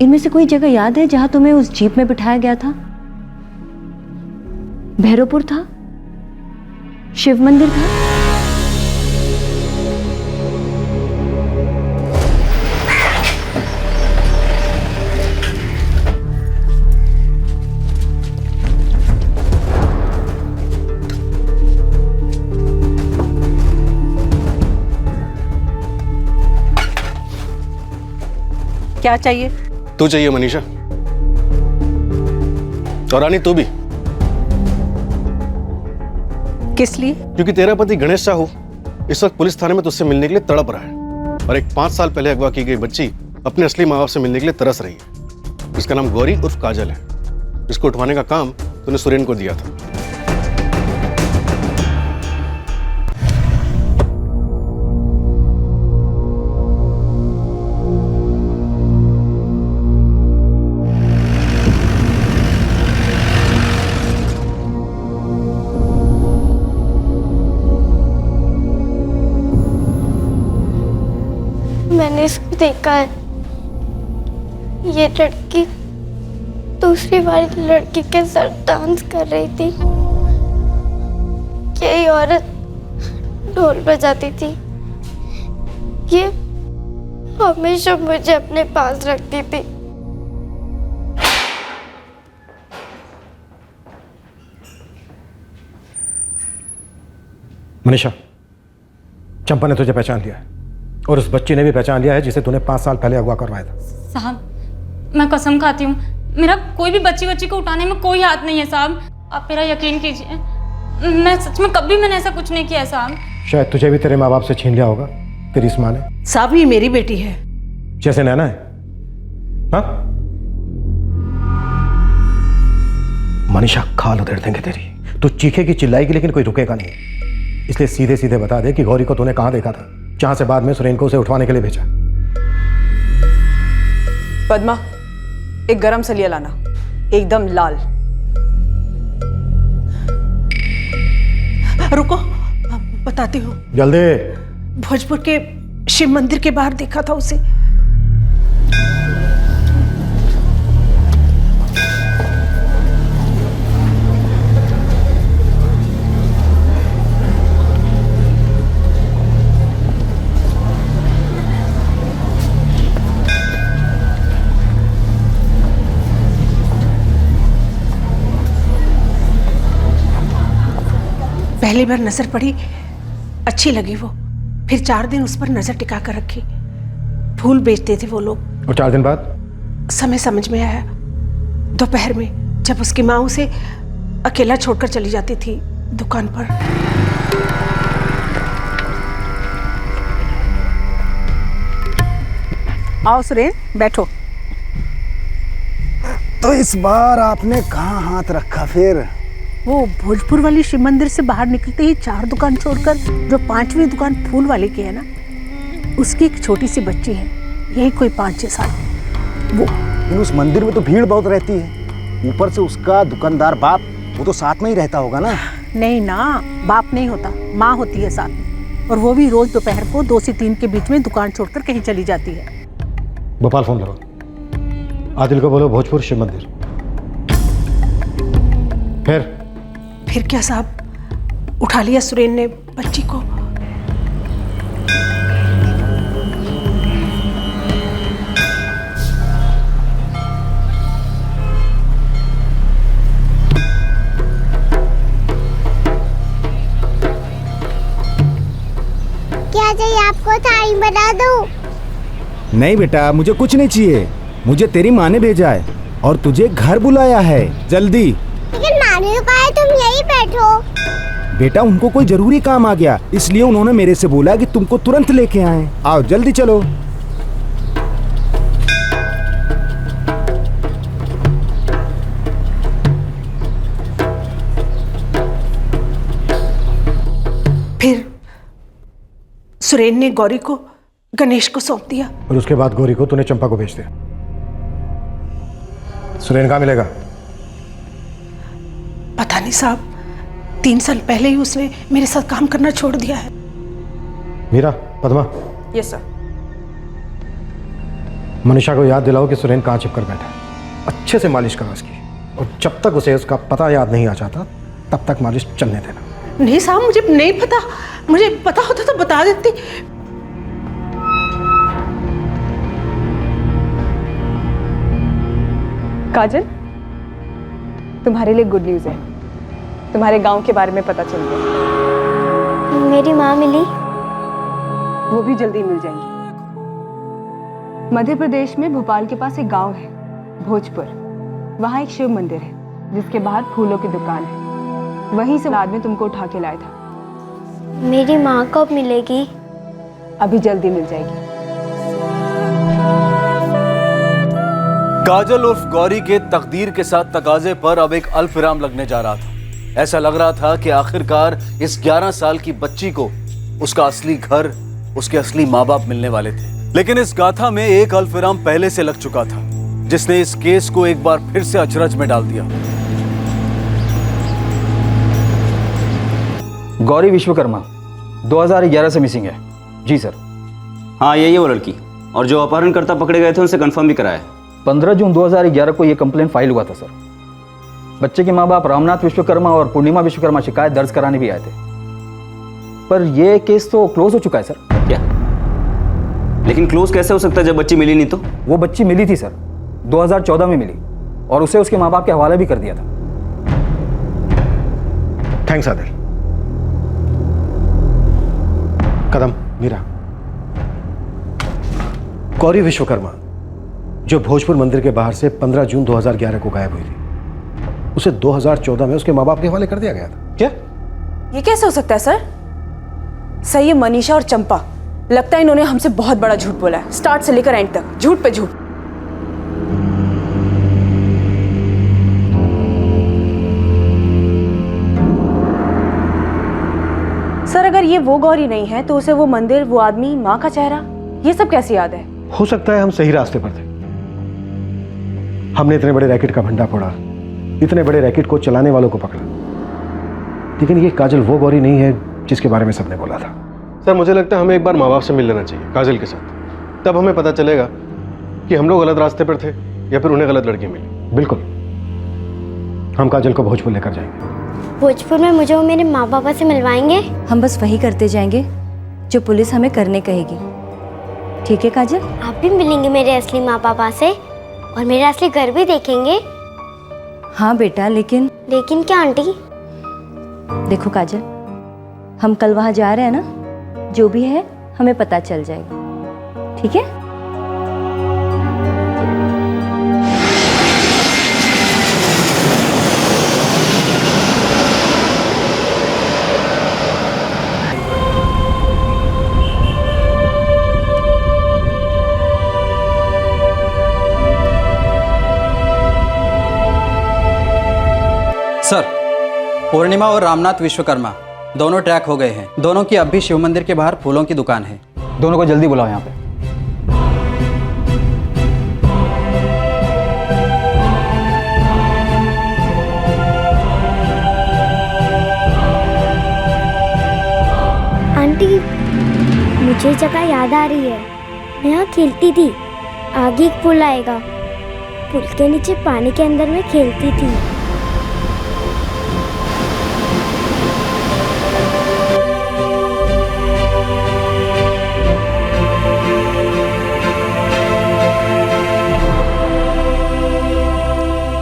इनमें से कोई जगह याद है जहां तुम्हें उस जीप में बिठाया गया था? भैरवपुर था, शिव मंदिर था। क्या चाहिए? तू चाहिए मनीषा, और रानी तू भी। किस लिए? क्योंकि तेरा पति गणेश साहू इस वक्त पुलिस थाने में तुझसे मिलने के लिए तड़प रहा है, और एक 5 साल पहले अगवा की गई बच्ची अपने असली माँ बाप से मिलने के लिए तरस रही है। इसका नाम गौरी उर्फ काजल है। इसको उठवाने का काम तूने सुरेन को दिया था। मैंने इसको देखा है। ये लड़की दूसरी वाली लड़की के साथ डांस कर रही थी। यही औरत ढोल बजाती थी। ये हमेशा मुझे अपने पास रखती थी। मनीषा, चंपा ने तुझे पहचान लिया है, और उस बच्ची ने भी पहचान लिया है जिसे तूने 5 साल पहले अगवा करवाया था। साहब, मैं कसम खाती हूँ, मेरा कोई भी बच्ची को उठाने में कोई हाथ नहीं है साहब। आप मेरा यकीन कीजिए, मैं सच में कभी मैंने ऐसा कुछ नहीं किया है साहब। शायद तुझे भी तेरे माँ बाप से छीन लिया होगा तेरी इस माँ ने। साहब, ये मेरी बेटी है। जैसे नैना है। हाँ? मनीषा, खाल उधेड़ देंगे तेरी। तू चीखेगी चिल्लाएगी लेकिन कोई रुकेगा नहीं। इसलिए सीधे सीधे बता दे कि गौरी को तूने कहाँ देखा था, जहां से बाद में सुरेन को उसे उठवाने के लिए भेजा। पद्मा, एक गरम सलिया लाना, एकदम लाल। रुको, बताती हूँ। जल्दी। भोजपुर के शिव मंदिर के बाहर देखा था उसे। पहली बार नजर पड़ी, अच्छी लगी वो। फिर 4 दिन उस पर नजर टिका कर रखी। फूल बेचते थे वो लोग। और 4 दिन बाद? समय समझ में आया, दोपहर में, जब उसकी माँ उसे अकेला छोड़कर चली जाती थी दुकान पर। आओ सुरेन, बैठो। तो इस बार आपने कहाँ हाथ रखा फिर? वो भोजपुर वाली शिव मंदिर से बाहर निकलते ही 4 दुकान छोड़कर जो 5वीं दुकान फूल वाले की है ना, उसकी एक छोटी सी बच्ची है, यही कोई 5-6 साल। वो उस मंदिर में तो भीड़ बहुत रहती है, ऊपर से उसका दुकानदार बाप, वो तो साथ में ही रहता होगा ना? नहीं ना, बाप नहीं होता, माँ होती है साथ में, और वो भी रोज दोपहर को 2 से 3 के बीच में दुकान छोड़कर कहीं चली जाती है। भोपाल फोन करो, आदिल को बोलो भोजपुर शिव मंदिर। फिर क्या साहब, उठा लिया सुरेन ने बच्ची को। क्या चाहिए आपको? थाली बना दूं? नहीं बेटा, मुझे कुछ नहीं चाहिए। मुझे तेरी माँ ने भेजा है और तुझे घर बुलाया है, जल्दी। लेकिन नानी ने कहा है तुम यहीं बैठो। बेटा, उनको कोई जरूरी काम आ गया, इसलिए उन्होंने मेरे से बोला कि तुमको तुरंत लेके आए। आओ जल्दी चलो। फिर सुरेन ने गौरी को गणेश को सौंप दिया। और उसके बाद गौरी को तूने चंपा को भेज दिया। सुरेन कहाँ मिलेगा? पता नहीं साहब, 3 साल पहले ही उसने मेरे साथ काम करना छोड़ दिया है। Meera, Padma, yes sir. मनीषा को याद दिलाओ कि सुरेन कहाँ छिपकर बैठा है। अच्छे से मालिश करो उसकी, और जब तक उसे उसका पता याद नहीं आ जाता तब तक मालिश चलने देना। नहीं साहब, मुझे नहीं पता, मुझे पता होता तो बता देती। काजल, तुम्हारे लिए गुड न्यूज़ है, तुम्हारे गांव के बारे में पता चल गया। मेरी माँ मिली? वो भी जल्दी मिल जाएंगी। मध्य प्रदेश में भोपाल के पास एक गांव है भोजपुर। वहाँ एक शिव मंदिर है जिसके बाहर फूलों की दुकान है। वहीं से आदमी तुमको उठा के लाया था। मेरी माँ कब मिलेगी? अभी जल्दी मिल जाएगी। काजल उर्फ गौरी के तकदीर के साथ तकाजे पर अब एक अल्पविराम लगने जा रहा था। ऐसा लग रहा था कि आखिरकार इस 11 साल की बच्ची को उसका असली घर, उसके असली माँ बाप मिलने वाले थे। लेकिन इस गाथा में एक अल्पविराम पहले से लग चुका था, जिसने इस केस को एक बार फिर से अचरज में डाल दिया। गौरी विश्वकर्मा 2011 से मिसिंग है। जी सर। हाँ, यही है वो लड़की, और जो अपहरणकर्ता पकड़े गए थे उनसे कंफर्म भी कराया। 15 जून 2011 को यह कंप्लेंट फाइल हुआ था सर। बच्चे के माँ बाप रामनाथ विश्वकर्मा और पूर्णिमा विश्वकर्मा शिकायत दर्ज कराने भी आए थे, पर यह केस तो क्लोज हो चुका है सर। क्या? लेकिन क्लोज कैसे हो सकता है जब बच्ची मिली नहीं तो? वो बच्ची मिली थी सर, 2014 में मिली, और उसे उसके माँ बाप के हवाले भी कर दिया था। थैंक्स आदिल। कदम, मीरा। गौरी विश्वकर्मा जो भोजपुर मंदिर के बाहर से 15 जून 2011 को गायब हुई थी, उसे 2014 में उसके माँ बाप के हवाले कर दिया गया था। क्या? ये कैसे हो सकता है सर? सही है, मनीषा और चंपा, लगता है इन्होंने हमसे बहुत बड़ा झूठ बोला है। स्टार्ट से लेकर एंड तक झूठ पे झूठ। सर अगर ये वो गौरी नहीं है तो उसे वो मंदिर, वो आदमी, माँ का चेहरा, ये सब कैसे याद है? हो सकता है हम सही रास्ते पर थे। हमने इतने बड़े रैकेट का भंडा फोड़ा, इतने बड़े रैकेट को चलाने वालों को पकड़ा, लेकिन ये काजल वो गौरी नहीं है जिसके बारे में सबने बोला था। सर मुझे लगता है हमें एक बार माँ बाप से मिल लेना चाहिए काजल के साथ, तब हमें पता चलेगा कि हम लोग गलत रास्ते पर थे या फिर उन्हें गलत लड़की मिली। बिल्कुल, हम काजल को भोजपुर लेकर जाएंगे। भोजपुर में मुझे वो मेरे माँ पापा से मिलवाएंगे? हम बस वही करते जाएंगे जो पुलिस हमें करने कहेगी। ठीक है काजल? आप भी मिलेंगे मेरे असली माँ पापा से और मेरा असली घर भी देखेंगे? हाँ बेटा, लेकिन क्या आंटी? देखो काजल, हम कल वहाँ जा रहे हैं ना, जो भी है हमें पता चल जाएगा। ठीक है? सर, पूर्णिमा और रामनाथ विश्वकर्मा दोनों ट्रैक हो गए हैं। दोनों की अब भी शिव मंदिर के बाहर फूलों की दुकान है। दोनों को जल्दी बुलाओ यहाँ पे। आंटी, मुझे जगह याद आ रही है। मैं यहाँ खेलती थी। आगे एक पुल आएगा, पुल के नीचे पानी के अंदर मैं खेलती थी।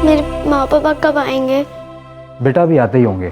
मेरे माँ पापा कब आएंगे? बेटा अभी आते ही होंगे।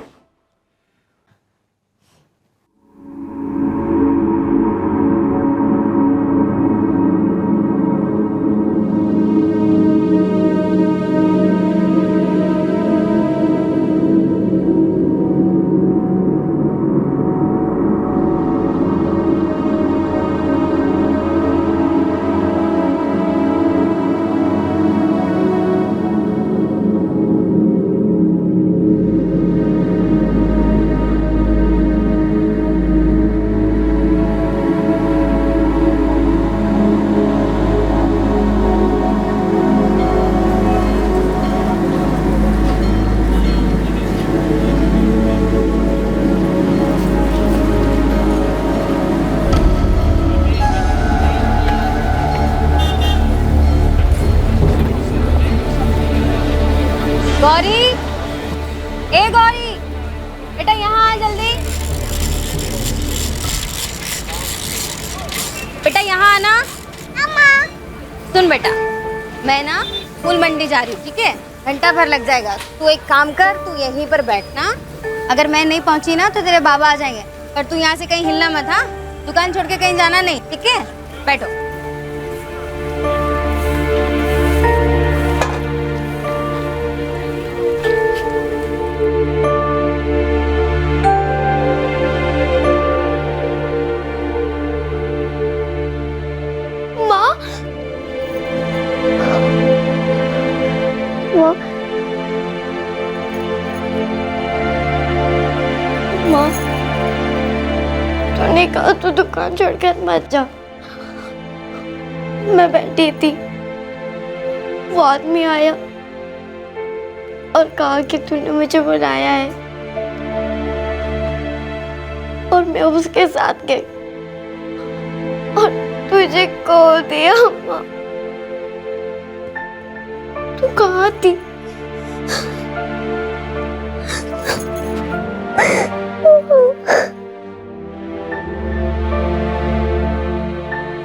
गौरी, ए गौरी, बेटा यहाँ आ जल्दी। बेटा यहाँ आना। सुन बेटा, मैं ना फूल मंडी जा रही हूँ, ठीक है? घंटा भर लग जाएगा। तू एक काम कर, तू यहीं पर बैठना। अगर मैं नहीं पहुंची ना तो तेरे बाबा आ जाएंगे, पर तू यहाँ से कहीं हिलना मत। हाँ, दुकान छोड़ के कहीं जाना नहीं, ठीक है? बैठो। मैंने कहा तू दुकान छोड़कर मत जा। मैं बैठी थी, वो आदमी आया और कहा कि तूने मुझे बुलाया है, और मैं उसके साथ गई और तुझे खो दिया। अम्मा, तू कहाँ थी?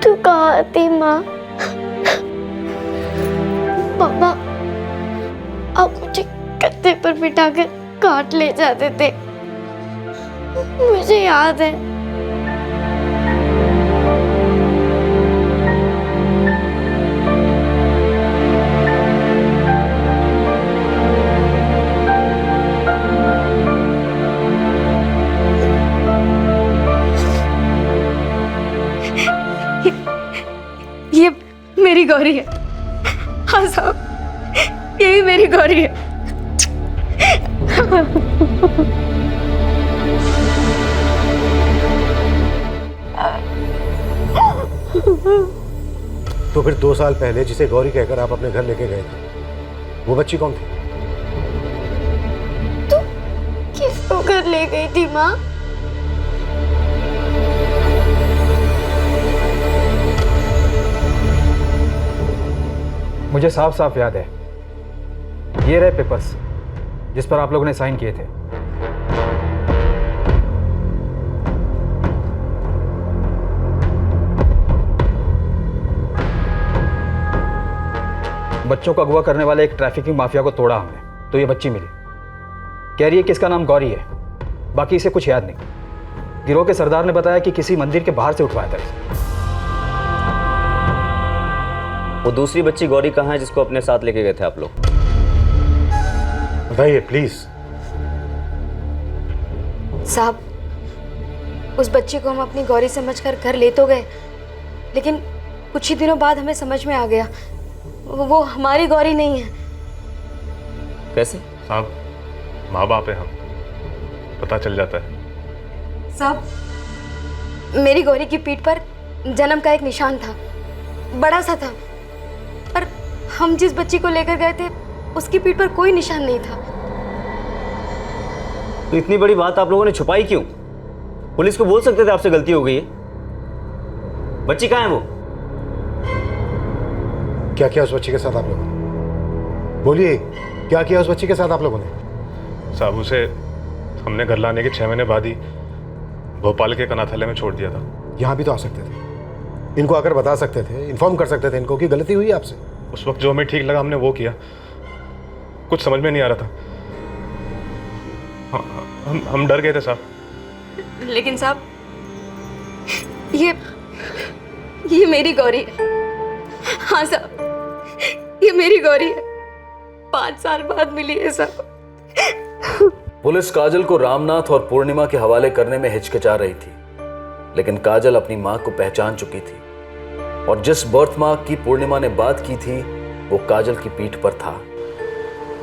तू कहाँ थी माँ? पापा आप मुझे गद्दे पर बिठाकर काट ले जाते थे, मुझे याद है। ये मेरी गौरी है। हाँ साहब, यही मेरी गौरी है। तो फिर 2 साल पहले जिसे गौरी कहकर आप अपने घर लेके गए थे, वो बच्ची कौन थी? तू किसको घर ले गई थी माँ? मुझे साफ साफ याद है, ये रहे पेपर्स जिस पर आप लोगों ने साइन किए थे। बच्चों को अगवा करने वाले एक ट्रैफिकिंग माफिया को तोड़ा हमने, तो ये बच्ची मिली। कह रही है कि इसका नाम गौरी है, बाकी इसे कुछ याद नहीं। गिरोह के सरदार ने बताया कि किसी मंदिर के बाहर से उठवाया था इसे। वो दूसरी बच्ची गौरी कहाँ है जिसको अपने साथ लेके गए थे आप लोग? बताइए प्लीज। साहब, उस बच्ची को हम अपनी गौरी समझकर घर ले तो गए, लेकिन कुछ ही दिनों बाद हमें समझ में आ गया वो हमारी गौरी नहीं है। कैसे? साहब, माँ बाप है हम, पता चल जाता है। साहब, मेरी गौरी की पीठ पर जन्म का एक निशान था, बड़ा सा था, पर हम जिस बच्ची को लेकर गए थे उसकी पीठ पर कोई निशान नहीं था। तो इतनी बड़ी बात आप लोगों ने छुपाई क्यों? पुलिस को बोल सकते थे आपसे गलती हो गई है। बच्ची कहाँ है वो? क्या किया उस बच्ची के साथ आप लोगों ने? बोलिए, क्या किया उस बच्ची के साथ आप लोगों ने? साहब, उसे हमने घर लाने के 6 महीने बाद ही भोपाल के कनाथालय में छोड़ दिया था। यहाँ भी तो आ सकते थे, इनको आकर बता सकते थे, इन्फॉर्म कर सकते थे इनको कि गलती हुई है आपसे। उस वक्त जो हमें ठीक लगा हमने वो किया, कुछ समझ में नहीं आ रहा था। हम डर गए थे साहब। लेकिन साहब, ये मेरी गौरी है। हाँ साहब, ये मेरी गौरी है, 5 साल बाद मिली है साहब। पुलिस काजल को रामनाथ और पूर्णिमा के हवाले करने में हिचकिचा रही थी, लेकिन काजल अपनी मां को पहचान चुकी थी, और जिस बर्थ मार्क की पूर्णिमा ने बात की थी वो काजल की पीठ पर था।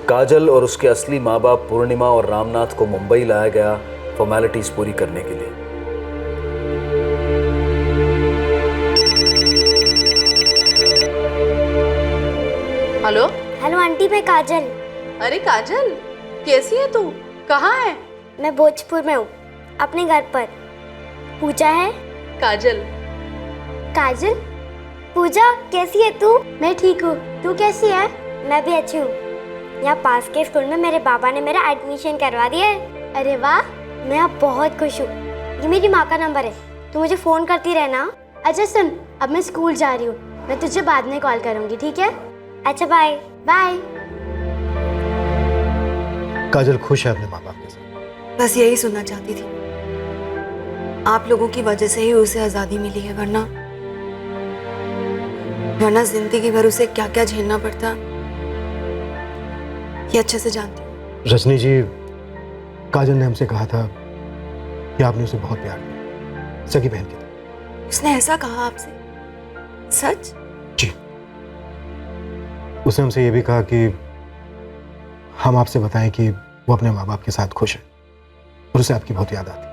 काजल और उसके असली माँ बाप पूर्णिमा और रामनाथ को मुंबई लाया गया फॉर्मेलिटीज पूरी करने के लिए। हेलो हेलो आंटी, मैं काजल। अरे काजल, कैसी है तू? कहाँ है? मैं भोजपुर में हूँ, अपने घर पर। पूजा है? काजल। काजल? पूजा कैसी है तू? मैं ठीक हूँ, तू कैसी है? मैं भी अच्छी हूँ। यहाँ पास के स्कूल में मेरे पापा ने मेरा एडमिशन करवा दिया है। अरे वाह, मैं अब बहुत खुश हूँ। ये मेरी माँ का नंबर है, तू मुझे फ़ोन करती रहना। अच्छा सुन, अब मैं स्कूल जा रही हूँ, मैं तुझे बाद में कॉल करूँगी, ठीक है? अच्छा बाय बाय। काजल खुश है अपने माँ बाप के साथ। बस यही सुनना चाहती थी। आप लोगों की वजह से ही उसे आज़ादी मिली है, वरना जिंदगी भर उसे क्या क्या झेलना पड़ता ये अच्छे से जानती हूँ। रजनी जी, काजल ने हमसे कहा था कि आपने उसे बहुत प्यार किया, सगी बहन की तरह। उसने ऐसा कहा आपसे? सच? जी, उसने हमसे ये भी कहा कि हम आपसे बताएं कि वो अपने माँ बाप के साथ खुश है और उसे आपकी बहुत याद आती।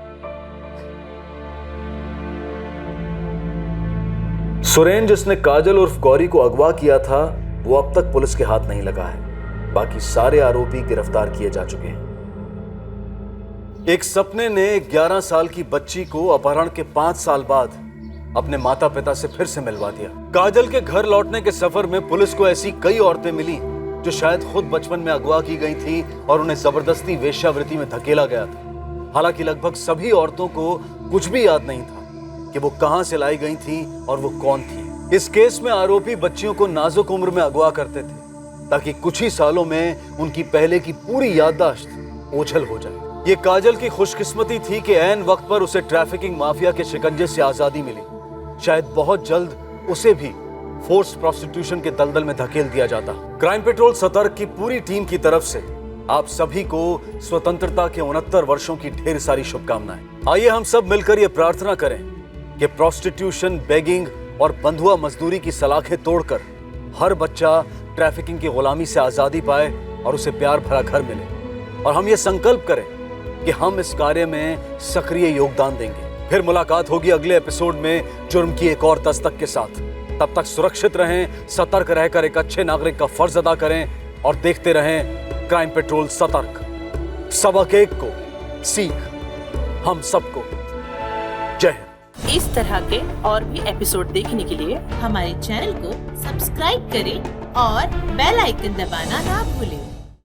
सुरेन जिसने काजल उर्फ गौरी को अगवा किया था वो अब तक पुलिस के हाथ नहीं लगा है। बाकी सारे आरोपी गिरफ्तार किए जा चुके हैं। एक सपने ने 11 साल की बच्ची को अपहरण के 5 साल बाद अपने माता पिता से फिर से मिलवा दिया। काजल के घर लौटने के सफर में पुलिस को ऐसी कई औरतें मिली जो शायद खुद बचपन में अगवा की गई थी और उन्हें जबरदस्ती वेश्यावृत्ति में धकेला गया था। हालांकि लगभग सभी औरतों को कुछ भी याद नहीं था कि वो कहां से लाई गई थी और वो कौन थी। इस केस में आरोपी बच्चियों को नाजुक उम्र में अगवा करते थे ताकि कुछ ही सालों में उनकी पहले की पूरी याददाश्त ओझल हो जाए। ये काजल की खुशकिस्मती थी कि ऐन वक्त पर उसे ट्रैफिकिंग माफिया के शिकंजे से आजादी मिली। शायद बहुत जल्द उसे भी फोर्स प्रोस्टिट्यूशन के दलदल में धकेल दिया जाता। क्राइम पेट्रोल सतर्क की पूरी टीम की तरफ से आप सभी को स्वतंत्रता के 69 वर्षों की ढेर सारी शुभकामनाएं। आइए हम सब मिलकर यह प्रार्थना करें कि प्रोस्टिट्यूशन, बेगिंग और बंधुआ मजदूरी की सलाखें तोड़कर हर बच्चा ट्रैफिकिंग की गुलामी से आजादी पाए और उसे प्यार भरा घर मिले। और हम ये संकल्प करें कि हम इस कार्य में सक्रिय योगदान देंगे। फिर मुलाकात होगी अगले एपिसोड में जुर्म की एक और दस्तक के साथ। तब तक सुरक्षित रहें, सतर्क रहकर एक अच्छे नागरिक का फर्ज अदा करें और देखते रहें क्राइम पेट्रोल सतर्क। सबक एक को सीख हम सबको। जय हिंद। इस तरह के और भी एपिसोड देखने के लिए हमारे चैनल को सब्सक्राइब करें और बेल आइकन दबाना ना भूलें।